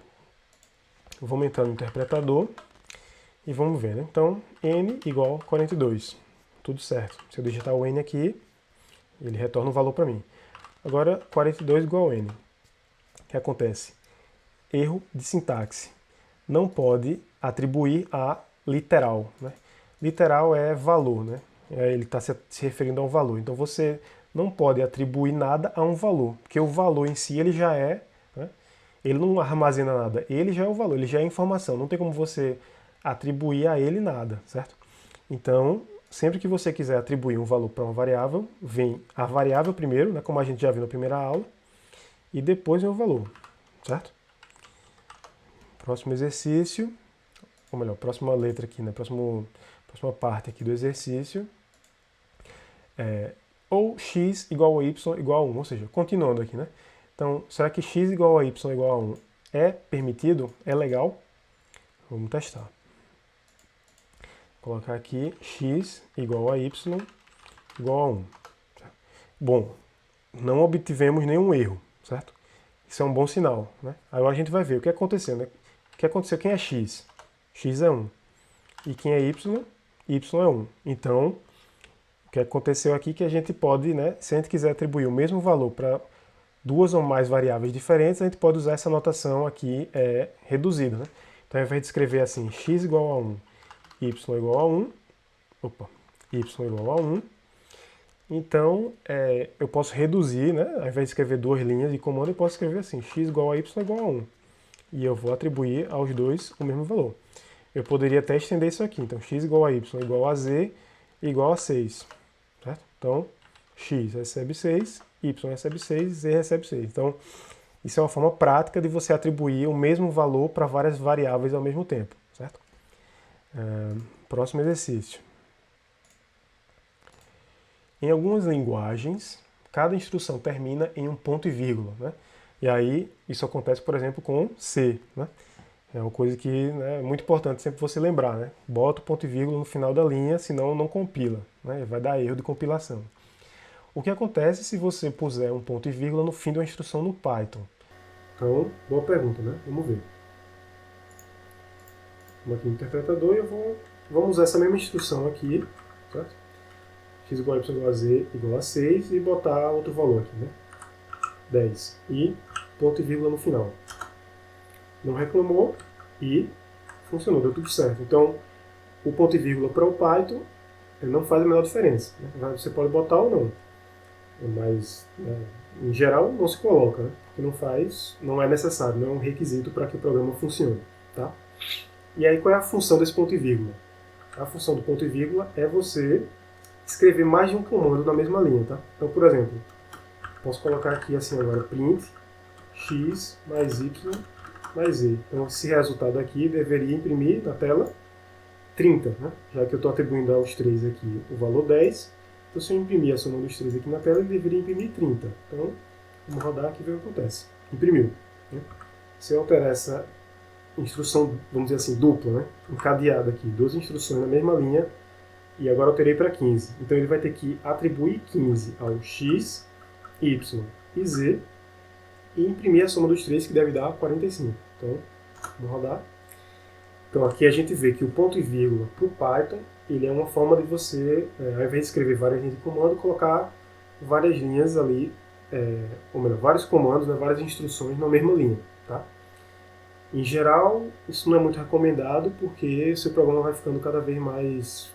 vamos entrar no interpretador e vamos ver, né? Então n igual a 42, tudo certo. Se eu digitar o n aqui, ele retorna um valor para mim. Agora 42 igual a n. O que acontece? Erro de sintaxe. Não pode atribuir a literal, né? Literal é valor, né? Ele está se referindo a um valor. Então você não pode atribuir nada a um valor, porque o valor em si ele já é, né? Ele não armazena nada, ele já é o valor, ele já é informação. Não tem como você atribuir a ele nada, certo? Então, sempre que você quiser atribuir um valor para uma variável, vem a variável primeiro, né, como a gente já viu na primeira aula, e depois vem o valor, certo? Próximo exercício, ou melhor, próxima letra aqui, né? Próxima parte aqui do exercício. ou x igual a y igual a 1, ou seja, continuando aqui, né? Então, será que x igual a y igual a 1 é permitido? É legal? Vamos testar. Vou colocar aqui x igual a y igual a 1. Bom, não obtivemos nenhum erro, certo? Isso é um bom sinal, né? Agora a gente vai ver o que aconteceu, né? O que aconteceu? Quem é x? X é 1. E quem é y? Y é 1. Então, o que aconteceu aqui é que a gente pode, né? Se a gente quiser atribuir o mesmo valor para duas ou mais variáveis diferentes, a gente pode usar essa notação aqui reduzida, né? Então, ao invés de escrever assim, x igual a 1, y igual a 1, y igual a 1, então eu posso reduzir, né? Ao invés de escrever duas linhas de comando, eu posso escrever assim, x igual a y igual a 1. E eu vou atribuir aos dois o mesmo valor. Eu poderia até estender isso aqui. Então, x igual a y igual a z igual a 6. Certo? Então, x recebe 6, y recebe 6, z recebe 6. Então, isso é uma forma prática de você atribuir o mesmo valor para várias variáveis ao mesmo tempo. Certo? Próximo exercício. Em algumas linguagens, cada instrução termina em um ponto e vírgula, né? E aí, isso acontece, por exemplo, com C, né? É uma coisa que, né, é muito importante sempre você lembrar, né? Bota o ponto e vírgula no final da linha, senão não compila, né? Vai dar erro de compilação. O que acontece se você puser um ponto e vírgula no fim de uma instrução no Python? Então, boa pergunta, né? Vamos ver. Vamos aqui no interpretador e vamos usar essa mesma instrução aqui, certo? X igual a y igual a z igual a 6 e botar outro valor aqui, né? 10. E ponto e vírgula no final. Não reclamou e funcionou, deu tudo certo. Então, o ponto e vírgula para o Python não faz a menor diferença, né? Você pode botar ou não, mas em geral não se coloca, né? Porque não é necessário, não é um requisito para que o programa funcione. Tá? E aí qual é a função desse ponto e vírgula? A função do ponto e vírgula é você escrever mais de um comando na mesma linha. Tá? Então, por exemplo, posso colocar aqui assim agora, print x mais y mais z. Então esse resultado aqui deveria imprimir na tela 30, né? Já que eu estou atribuindo aos 3 aqui o valor 10, então se eu imprimir a soma dos 3 aqui na tela, ele deveria imprimir 30. Então, vamos rodar aqui e ver o que acontece. Imprimiu. Né? Se eu alterar essa instrução, vamos dizer assim, dupla, né? Encadeada aqui, duas instruções na mesma linha, e agora alterei para 15. Então ele vai ter que atribuir 15 ao x, y e z, e imprimir a soma dos 3, que deve dar 45. Então, vamos rodar. Então aqui a gente vê que o ponto e vírgula para o Python, ele é uma forma de você, ao invés de escrever várias linhas de comando, colocar várias linhas ali, ou melhor, vários comandos, né, várias instruções na mesma linha. Tá? Em geral, isso não é muito recomendado porque o seu programa vai ficando cada vez mais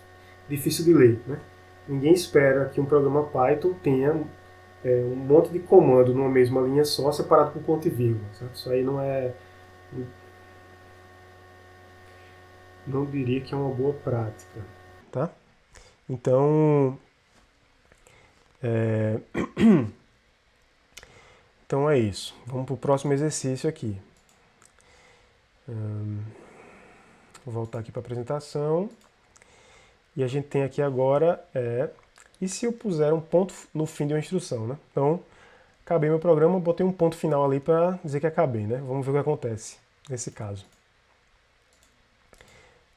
difícil de ler. Né? Ninguém espera que um programa Python tenha um monte de comando numa mesma linha só, separado por ponto e vírgula. Certo? Isso aí não diria que é uma boa prática. Tá? Então, então é isso. Vamos para o próximo exercício aqui. Vou voltar aqui para a apresentação. E a gente tem aqui agora, e se eu puser um ponto no fim de uma instrução, né? Então, acabei meu programa, botei um ponto final ali para dizer que acabei, né? Vamos ver o que acontece nesse caso.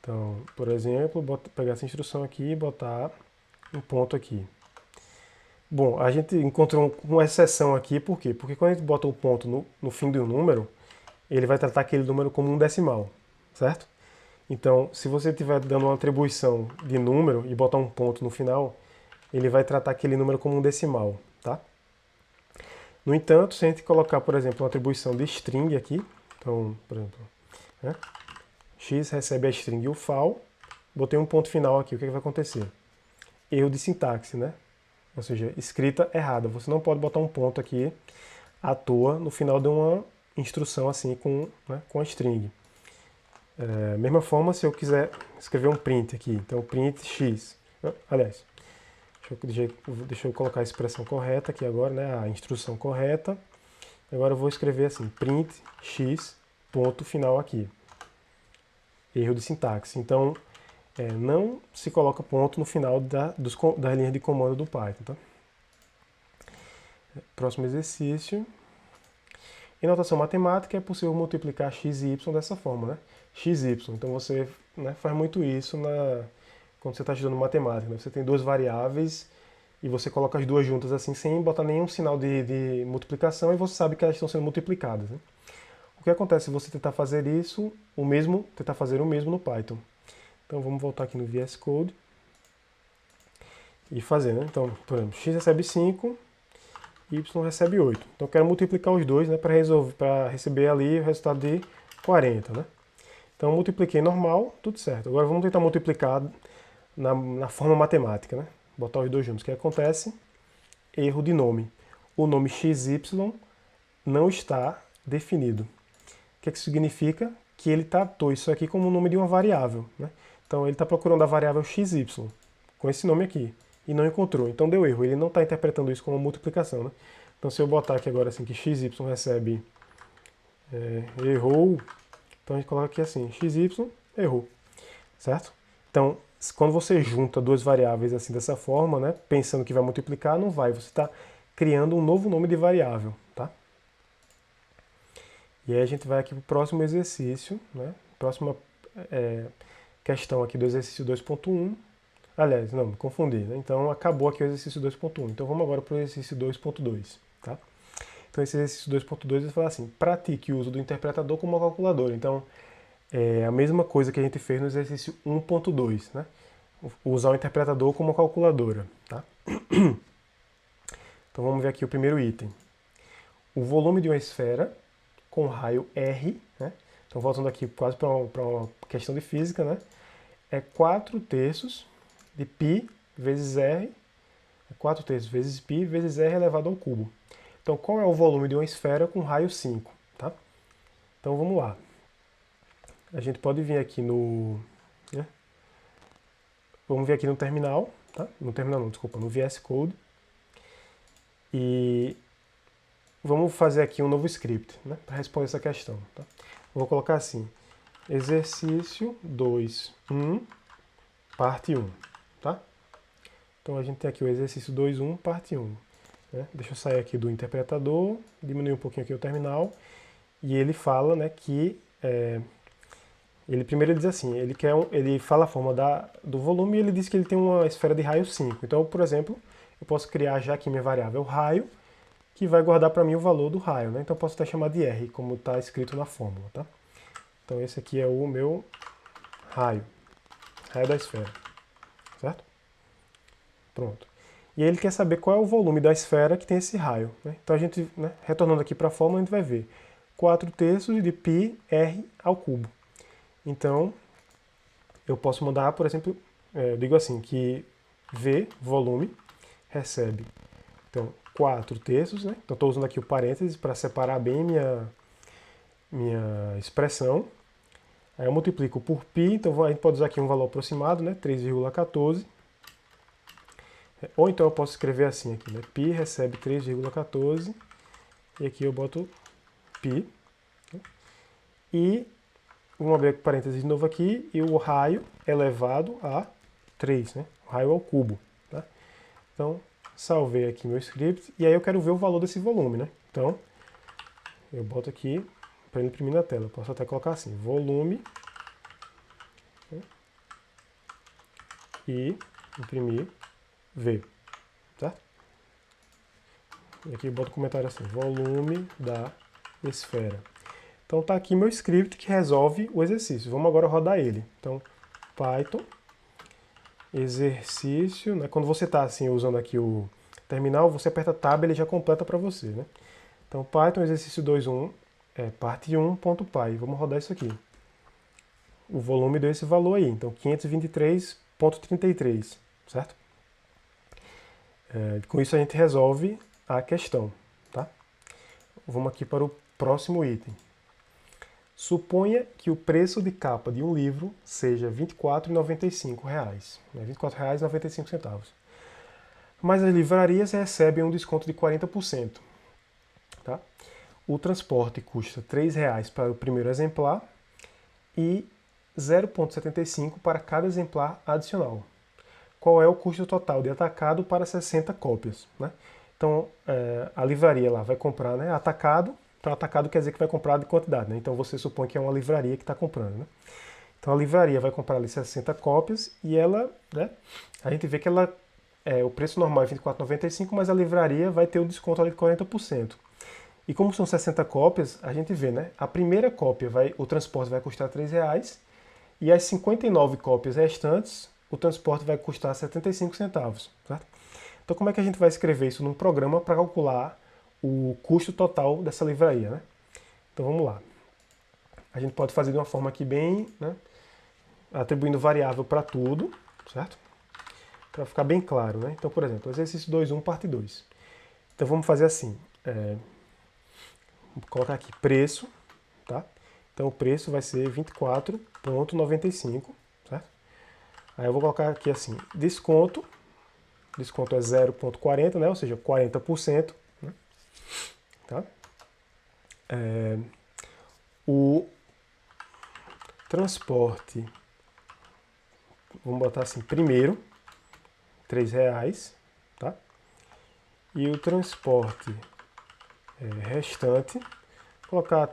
Então, por exemplo, pegar essa instrução aqui e botar um ponto aqui. Bom, a gente encontrou uma exceção aqui, por quê? Porque quando a gente bota um ponto no fim de um número, ele vai tratar aquele número como um decimal, certo? Então, se você estiver dando uma atribuição de número e botar um ponto no final, ele vai tratar aquele número como um decimal, tá? No entanto, se a gente colocar, por exemplo, uma atribuição de string aqui, então, por exemplo, né? X recebe a string ufal, botei um ponto final aqui, o que vai acontecer? Erro de sintaxe, né? Ou seja, escrita errada. Você não pode botar um ponto aqui à toa no final de uma instrução assim com a string. Mesma forma, se eu quiser escrever um print aqui, então print x. Aliás, deixa eu colocar a expressão correta aqui agora, né? A instrução correta. Agora eu vou escrever assim, print x, ponto final aqui. Erro de sintaxe. Então, não se coloca ponto no final das linhas de comando do Python. Tá? Próximo exercício. Em notação matemática é possível multiplicar x e y dessa forma, né? X e y. Então você, né, faz muito isso quando você está estudando matemática, né? Você tem duas variáveis e você coloca as duas juntas assim sem botar nenhum sinal de multiplicação e você sabe que elas estão sendo multiplicadas, né? O que acontece se você tentar fazer isso, tentar fazer o mesmo no Python? Então vamos voltar aqui no VS Code e fazer, né? Então, por exemplo, x recebe 5, y recebe 8. Então eu quero multiplicar os dois, né, para receber ali o resultado de 40, né? Então eu multipliquei normal, tudo certo. Agora vamos tentar multiplicar na forma matemática, né? Botar os dois juntos. O que acontece? Erro de nome. O nome xy não está definido. O que isso significa? Que ele tratou isso aqui como o nome de uma variável, né? Então ele está procurando a variável xy, com esse nome aqui, e não encontrou. Então deu erro, ele não está interpretando isso como multiplicação, né? Então se eu botar aqui agora assim que xy recebe errou, então a gente coloca aqui assim, xy errou, certo? Então quando você junta duas variáveis assim dessa forma, né, pensando que vai multiplicar, não vai, você está criando um novo nome de variável, tá? E aí a gente vai aqui para o próximo exercício, né? Próxima questão aqui do exercício 2.1. Aliás, não, me confundi, né? Então acabou aqui o exercício 2.1. Então vamos agora para o exercício 2.2, tá? Então esse exercício 2.2 ele fala assim, pratique o uso do interpretador como uma calculadora. Então é a mesma coisa que a gente fez no exercício 1.2, né? Usar o interpretador como uma calculadora, tá? Então vamos ver aqui o primeiro item. O volume de uma esfera com raio R, né? Então voltando aqui quase para uma questão de física, né? É 4 terços de π vezes R, 4 terços vezes π vezes R elevado ao cubo. Então, qual é o volume de uma esfera com raio 5? Tá? Então, vamos lá. A gente pode vir aqui né? Vamos vir aqui no terminal, tá? No terminal não, desculpa, no VS Code. E vamos fazer aqui um novo script, né? Para responder essa questão. Tá? Vou colocar assim, exercício 2.1, parte 1. Tá? Então a gente tem aqui o exercício 2.1, parte 1. Né? Deixa eu sair aqui do interpretador, diminuir um pouquinho aqui o terminal, e ele fala, né, que primeiro ele diz assim, ele fala a forma do volume e ele diz que ele tem uma esfera de raio 5. Então, por exemplo, eu posso criar já aqui minha variável raio, que vai guardar para mim o valor do raio. Né? Então eu posso até chamar de R, como está escrito na fórmula. Tá? Então esse aqui é o meu raio da esfera. Certo? Pronto. E aí ele quer saber qual é o volume da esfera que tem esse raio. Né? Então a gente, né, retornando aqui para a fórmula, a gente vai ver 4 terços de π R ao cubo. Então, eu posso mandar, por exemplo, eu digo assim, que V, volume, recebe, então, 4 terços, né? Então estou usando aqui o parênteses para separar bem minha expressão. Aí eu multiplico por π, então a gente pode usar aqui um valor aproximado, né? 3,14. Ou então eu posso escrever assim aqui, né? π recebe 3,14 e aqui eu boto π. E vamos abrir parênteses de novo aqui e o raio elevado a 3, né? O raio ao cubo. Tá? Então, salvei aqui meu script e aí eu quero ver o valor desse volume, né? Então, eu boto aqui para ele imprimir na tela. Eu posso até colocar assim, volume, né? E imprimir V, tá? E aqui eu boto o comentário assim, volume da esfera. Então tá aqui meu script que resolve o exercício. Vamos agora rodar ele. Então, Python, exercício, né? Quando você está assim usando aqui o terminal, você aperta Tab e ele já completa para você, né? Então, Python, exercício 2.1, parte 1.py. Vamos rodar isso aqui. O volume deu esse valor aí, então 523,33, certo? Com isso a gente resolve a questão, tá? Vamos aqui para o próximo item. Suponha que o preço de capa de um livro seja R$ 24,95, R$ 24,95. Mas as livrarias recebem um desconto de 40%. Tá? O transporte custa R$ 3,00 para o primeiro exemplar e 0,75 para cada exemplar adicional. Qual é o custo total de atacado para 60 cópias? Né? Então Então, a livraria lá vai comprar, né, atacado. Então, atacado quer dizer que vai comprar de quantidade, né? Então, você supõe que é uma livraria que está comprando, né? Então, a livraria vai comprar ali 60 cópias e ela, né, a gente vê que ela, o preço normal é R$ 24,95, mas a livraria vai ter o desconto ali de 40%. E como são 60 cópias, a gente vê, né? A primeira cópia, o transporte vai custar R$ 3 e as 59 cópias restantes, o transporte vai custar 75 centavos, certo? Então como é que a gente vai escrever isso num programa para calcular o custo total dessa livraria, né? Então vamos lá. A gente pode fazer de uma forma aqui bem, né, atribuindo variável para tudo, certo? Para ficar bem claro, né? Então, por exemplo, exercício 2.1, parte 2. Então vamos fazer assim. Vou colocar aqui preço, tá? Então o preço vai ser 24,95, certo? Aí eu vou colocar aqui assim, desconto é 0,40, né? Ou seja, 40%, né? Tá? O transporte, vamos botar assim, primeiro, R$ 3, tá? E o transporte restante, botar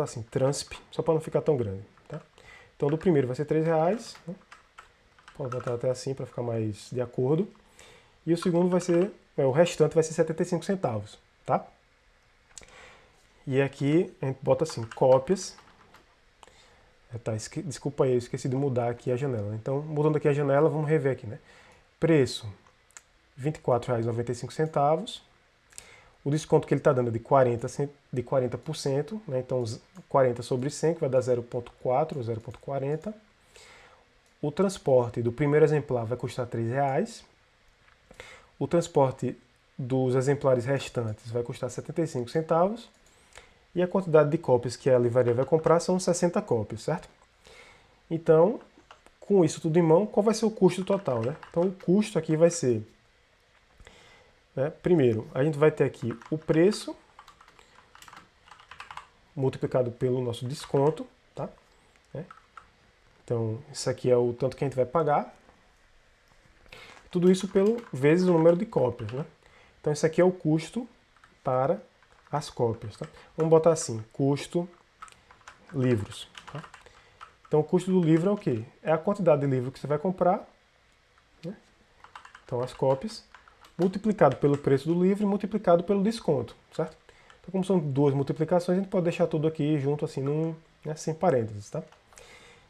assim, transp, só para não ficar tão grande, tá? Então do primeiro vai ser R$ 3, né? Pode botar até assim para ficar mais de acordo. E o segundo vai ser, o restante vai ser 75 centavos, tá? E aqui a gente bota assim, cópias. Desculpa aí, eu esqueci de mudar aqui a janela. Então, mudando aqui a janela, vamos rever aqui, né? Preço, R$ 24,95. O desconto que ele está dando é de 40%, né? Então 40 sobre 100, que vai dar 0,4 ou 0,40. O transporte do primeiro exemplar vai custar R$ 3. O transporte dos exemplares restantes vai custar 75 centavos. E a quantidade de cópias que a livraria vai comprar são 60 cópias, certo? Então, com isso tudo em mão, qual vai ser o custo total, né? Então, o custo aqui vai ser, né, primeiro, a gente vai ter aqui o preço multiplicado pelo nosso desconto, tá? Então, isso aqui é o tanto que a gente vai pagar. Tudo isso vezes o número de cópias, né? Então, isso aqui é o custo para as cópias, tá? Vamos botar assim, custo livros, tá? Então, o custo do livro é o quê? É a quantidade de livro que você vai comprar, né? Então, as cópias, multiplicado pelo preço do livro e multiplicado pelo desconto, certo? Então, como são duas multiplicações, a gente pode deixar tudo aqui junto, assim, né, sem parênteses, tá?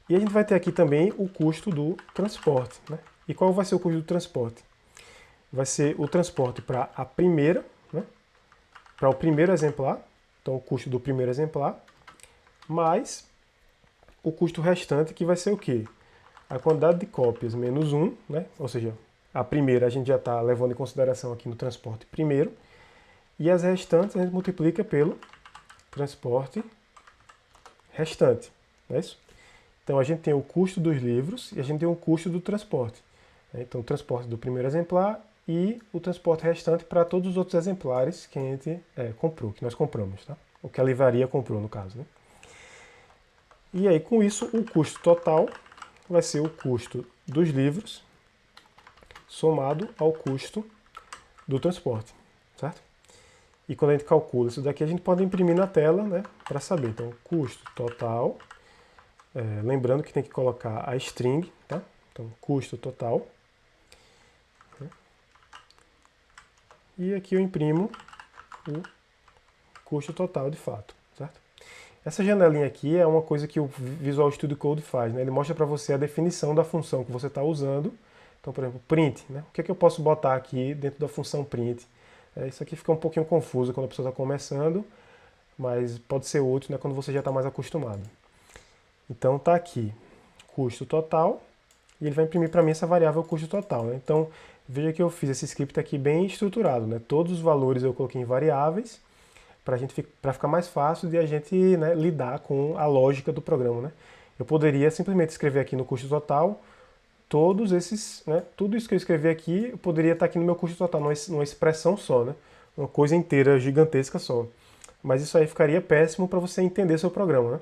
E a gente vai ter aqui também o custo do transporte, né? E qual vai ser o custo do transporte? Vai ser o transporte para a primeira, né? Para o primeiro exemplar, então o custo do primeiro exemplar, mais o custo restante, que vai ser o quê? A quantidade de cópias menos 1, né? Ou seja, a primeira a gente já está levando em consideração aqui no transporte primeiro, e as restantes a gente multiplica pelo transporte restante, não é isso? Então a gente tem o custo dos livros e a gente tem o custo do transporte. Então o transporte do primeiro exemplar e o transporte restante para todos os outros exemplares que a gente comprou, que nós compramos, tá? O que a livraria comprou, no caso, né? E aí, com isso, o custo total vai ser o custo dos livros somado ao custo do transporte, certo? E quando a gente calcula isso daqui, a gente pode imprimir na tela, né, para saber. Então, custo total, lembrando que tem que colocar a string, tá? Então, custo total. E aqui eu imprimo o custo total de fato, certo? Essa janelinha aqui é uma coisa que o Visual Studio Code faz, né? Ele mostra para você a definição da função que você está usando. Então, por exemplo, print, né? O que é que eu posso botar aqui dentro da função print? Isso aqui fica um pouquinho confuso quando a pessoa está começando, mas pode ser útil, né, quando você já está mais acostumado. Então tá aqui, custo total, e ele vai imprimir para mim essa variável custo total, né? Então veja que eu fiz esse script aqui bem estruturado, né? Todos os valores eu coloquei em variáveis, para ficar mais fácil de a gente, né, lidar com a lógica do programa, né? Eu poderia simplesmente escrever aqui no custo total todos esses, né, tudo isso que eu escrevi aqui, eu poderia estar aqui no meu custo total, numa expressão só, né? Uma coisa inteira, gigantesca só. Mas isso aí ficaria péssimo para você entender seu programa, né?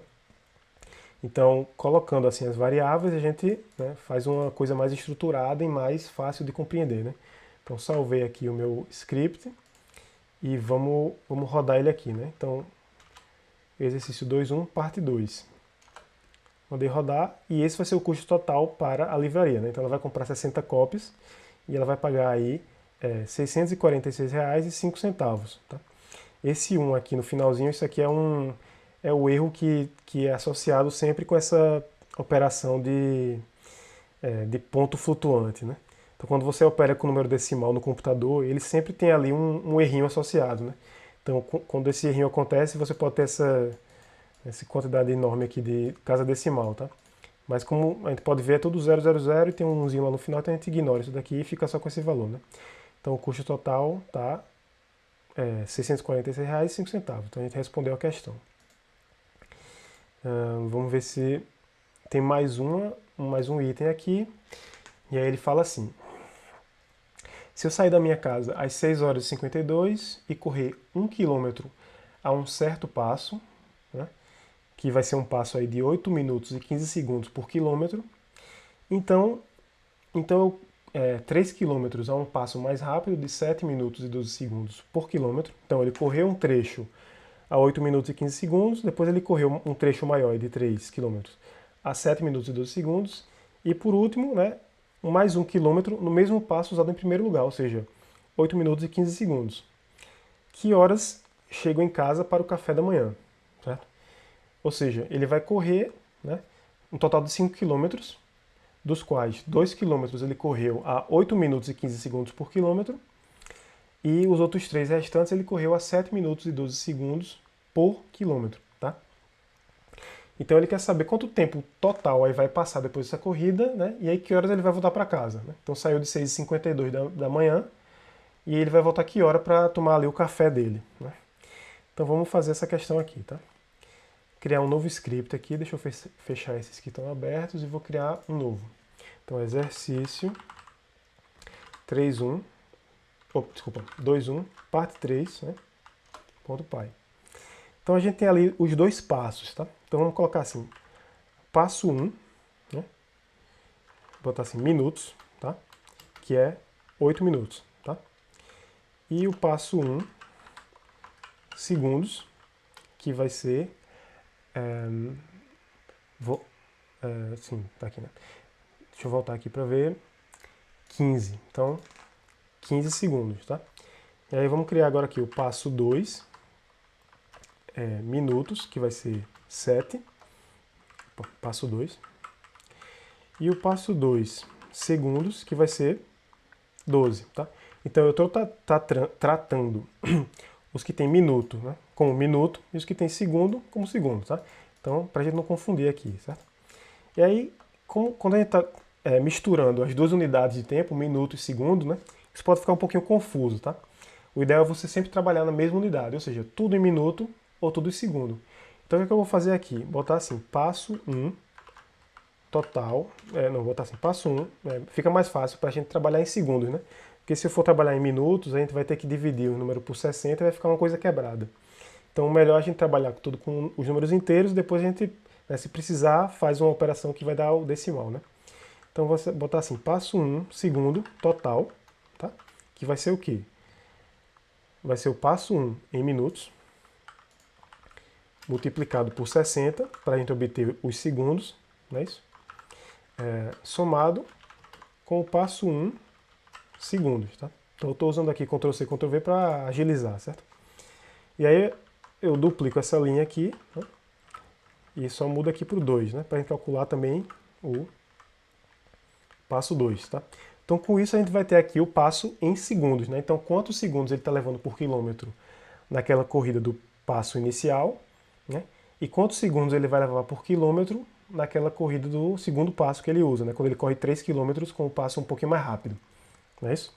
Então, colocando assim as variáveis, a gente, né, faz uma coisa mais estruturada e mais fácil de compreender, né? Então, salvei aqui o meu script. e vamos rodar ele aqui, né? Então, exercício 2.1, parte 2. Mandei rodar e esse vai ser o custo total para a livraria, né? Então ela vai comprar 60 cópias e ela vai pagar aí R$ 646,05, tá? Esse 1 aqui no finalzinho, isso aqui é o erro que é associado sempre com essa operação de ponto flutuante, né? Então quando você opera com número decimal no computador, ele sempre tem ali um errinho associado, né? Então quando esse errinho acontece, você pode ter essa quantidade enorme aqui de casa decimal, tá? Mas como a gente pode ver, é tudo 000 e tem um umzinho lá no final, então a gente ignora isso daqui e fica só com esse valor, né? Então o custo total tá R$ 646,05. Então a gente respondeu a questão. Vamos ver se tem mais um item aqui. E aí ele fala assim: se eu sair da minha casa às 6h52 e correr 1 km a um certo passo, né, que vai ser um passo aí de 8 minutos e 15 segundos por quilômetro, então 3 km a um passo mais rápido de 7 minutos e 12 segundos por quilômetro. Então ele correu um trecho a 8 minutos e 15 segundos, depois ele correu um trecho maior de 3 km a 7 minutos e 12 segundos, e por último, né, mais 1 km no mesmo passo usado em primeiro lugar, ou seja, 8 minutos e 15 segundos. Que horas chego em casa para o café da manhã? Certo? Ou seja, ele vai correr, né, um total de 5 km, dos quais 2 km ele correu a 8 minutos e 15 segundos por quilômetro, e os outros 3 restantes ele correu a 7 minutos e 12 segundos por quilômetro, tá? Então ele quer saber quanto tempo total aí vai passar depois dessa corrida, né? E aí que horas ele vai voltar para casa, né? Então saiu de 6h52 da manhã e ele vai voltar que hora para tomar ali o café dele, né? Então vamos fazer essa questão aqui, tá? Criar um novo script aqui, deixa eu fechar esses que estão abertos e vou criar um novo. Então exercício 3.1, desculpa, 2.1, parte 3, né? Ponto .py. Então a gente tem ali os dois passos, tá? Então vamos colocar assim, passo 1, né? Vou botar assim, minutos, tá? Que é 8 minutos, tá? E o passo 1, segundos, que vai ser, sim, tá aqui, né? Deixa eu voltar aqui para ver, 15, então 15 segundos, tá? E aí vamos criar agora aqui o passo 2, minutos, que vai ser 7, passo 2. E o passo 2, segundos, que vai ser 12, tá? Então eu estou tratando os que tem minuto, né, como minuto e os que tem segundo como segundo, tá? Então, para a gente não confundir aqui, certo? E aí, quando a gente está misturando as duas unidades de tempo, minuto e segundo, né, isso pode ficar um pouquinho confuso, tá? O ideal é você sempre trabalhar na mesma unidade, ou seja, tudo em minuto ou tudo em segundo. Então o que eu vou fazer aqui? Botar assim, passo 1, total, não, botar assim, passo 1, fica mais fácil para a gente trabalhar em segundos, né? Porque se eu for trabalhar em minutos, a gente vai ter que dividir o número por 60 e vai ficar uma coisa quebrada. Então, melhor a gente trabalhar tudo com os números inteiros, depois a gente, né, se precisar, faz uma operação que vai dar o decimal, né? Então, vou botar assim, passo 1, segundo, total, tá? Que vai ser o quê? Vai ser o passo 1 em minutos, multiplicado por 60, para a gente obter os segundos, não é isso? Somado com o passo 1, segundos, tá? Então eu estou usando aqui Ctrl+C, Ctrl+V para agilizar, certo? E aí eu duplico essa linha aqui, né? E só muda aqui para o 2, né? Para a gente calcular também o passo 2, tá? Então com isso a gente vai ter aqui o passo em segundos, né? Então quantos segundos ele está levando por quilômetro naquela corrida do passo inicial, né? E quantos segundos ele vai levar por quilômetro naquela corrida do segundo passo que ele usa, né? Quando ele corre 3 km com o passo um pouquinho mais rápido, não é isso?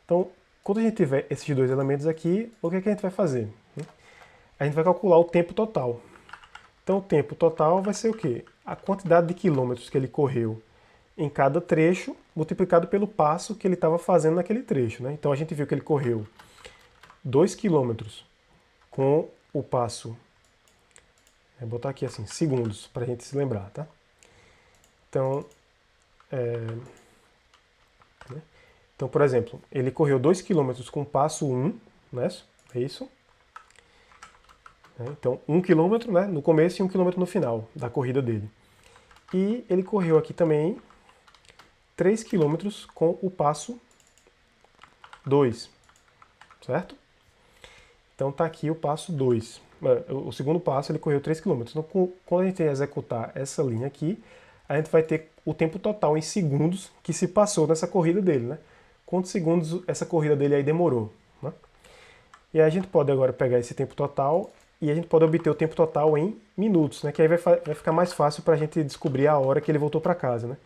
Então, quando a gente tiver esses dois elementos aqui, o que a gente vai fazer? A gente vai calcular o tempo total. Então, o tempo total vai ser o quê? A quantidade de quilômetros que ele correu em cada trecho, multiplicado pelo passo que ele estava fazendo naquele trecho, né? Então, a gente viu que ele correu 2 quilômetros com o passo, vou botar aqui assim, segundos, para a gente se lembrar, tá? Então, por exemplo, ele correu 2 km com o passo 1, né? é isso? Então, 1 km, né, no começo e 1 km no final da corrida dele. E ele correu aqui também 3 km com o passo 2, certo? Então tá aqui o passo 2. O segundo passo ele correu 3 km. Então quando a gente executar essa linha aqui, a gente vai ter o tempo total em segundos que se passou nessa corrida dele, né? Quantos segundos essa corrida dele aí demorou, né? E aí a gente pode agora pegar esse tempo total e a gente pode obter o tempo total em minutos, né? Que aí vai ficar mais fácil para a gente descobrir a hora que ele voltou para casa, né?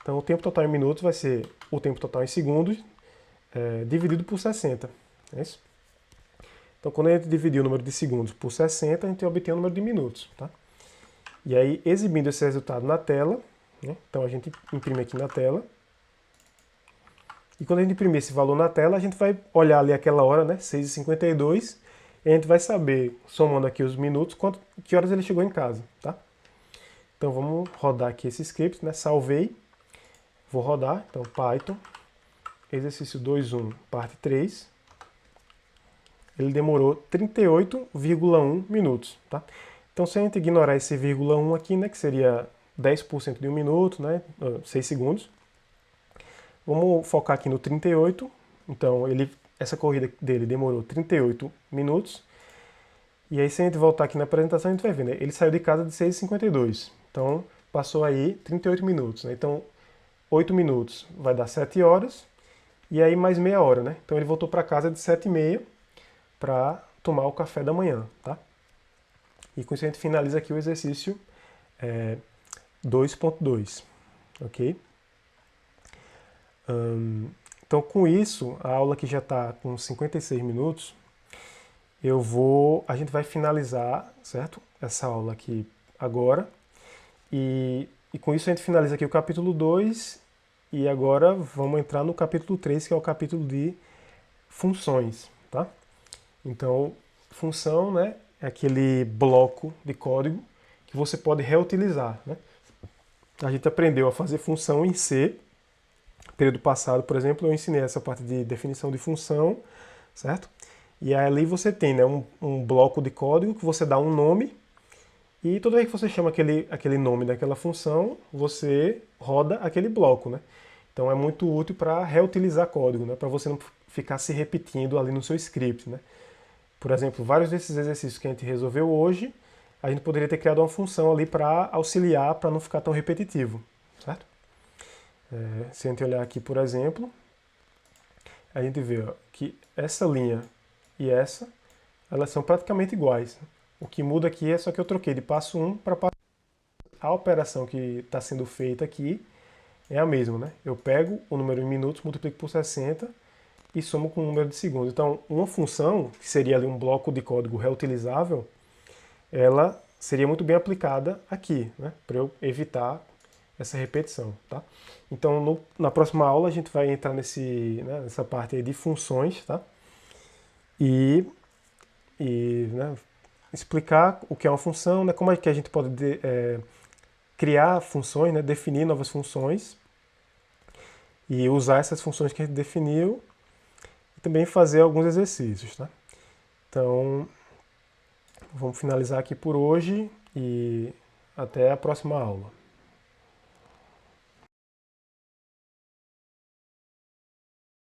Então o tempo total em minutos vai ser o tempo total em segundos dividido por 60. É isso? Então, quando a gente dividir o número de segundos por 60, a gente obtém o número de minutos. Tá? E aí, exibindo esse resultado na tela, né? Então a gente imprime aqui na tela. E quando a gente imprimir esse valor na tela, a gente vai olhar ali aquela hora, né? 6h52, e a gente vai saber, somando aqui os minutos, que horas ele chegou em casa. Tá? Então vamos rodar aqui esse script, né? Salvei. Vou rodar. Então, Python, exercício 2.1, parte 3. Ele demorou 38,1 minutos, tá? Então, se a gente ignorar esse vírgula 1 aqui, né, que seria 10% de 1 minuto, né, 6 segundos, vamos focar aqui no 38. Então, essa corrida dele demorou 38 minutos. E aí, se a gente voltar aqui na apresentação, a gente vai ver, né, ele saiu de casa de 6h52. Então, passou aí 38 minutos, né? Então, 8 minutos vai dar 7 horas, e aí mais meia hora, né? Então, ele voltou para casa de 7h30, para tomar o café da manhã, tá? E com isso a gente finaliza aqui o exercício 2.2, ok? Então com isso, a aula que já está com 56 minutos, a gente vai finalizar, certo? Essa aula aqui agora, e com isso a gente finaliza aqui o capítulo 2, e agora vamos entrar no capítulo 3, que é o capítulo de funções, tá? Então, função, né, é aquele bloco de código que você pode reutilizar, né? A gente aprendeu a fazer função em C. No período passado, por exemplo, eu ensinei essa parte de definição de função, certo? E ali você tem, né, um bloco de código que você dá um nome, e toda vez que você chama aquele nome daquela função, você roda aquele bloco, né? Então é muito útil para reutilizar código, né? Para você não ficar se repetindo ali no seu script, né? Por exemplo, vários desses exercícios que a gente resolveu hoje, a gente poderia ter criado uma função ali para auxiliar, para não ficar tão repetitivo, certo? Se a gente olhar aqui, por exemplo, a gente vê que essa linha e essa, elas são praticamente iguais. O que muda aqui é só que eu troquei de passo 1 para passo 2. A operação que está sendo feita aqui é a mesma, né? Eu pego o número em minutos, multiplico por 60 e somo com o número de segundos. Então, uma função, que seria ali um bloco de código reutilizável, ela seria muito bem aplicada aqui, né, para eu evitar essa repetição, tá? Então, na próxima aula a gente vai entrar nessa parte aí de funções, tá? Né, explicar o que é uma função, né, como é que a gente pode criar funções, né, definir novas funções e usar essas funções que a gente definiu e também fazer alguns exercícios, tá? Então, vamos finalizar aqui por hoje e até a próxima aula.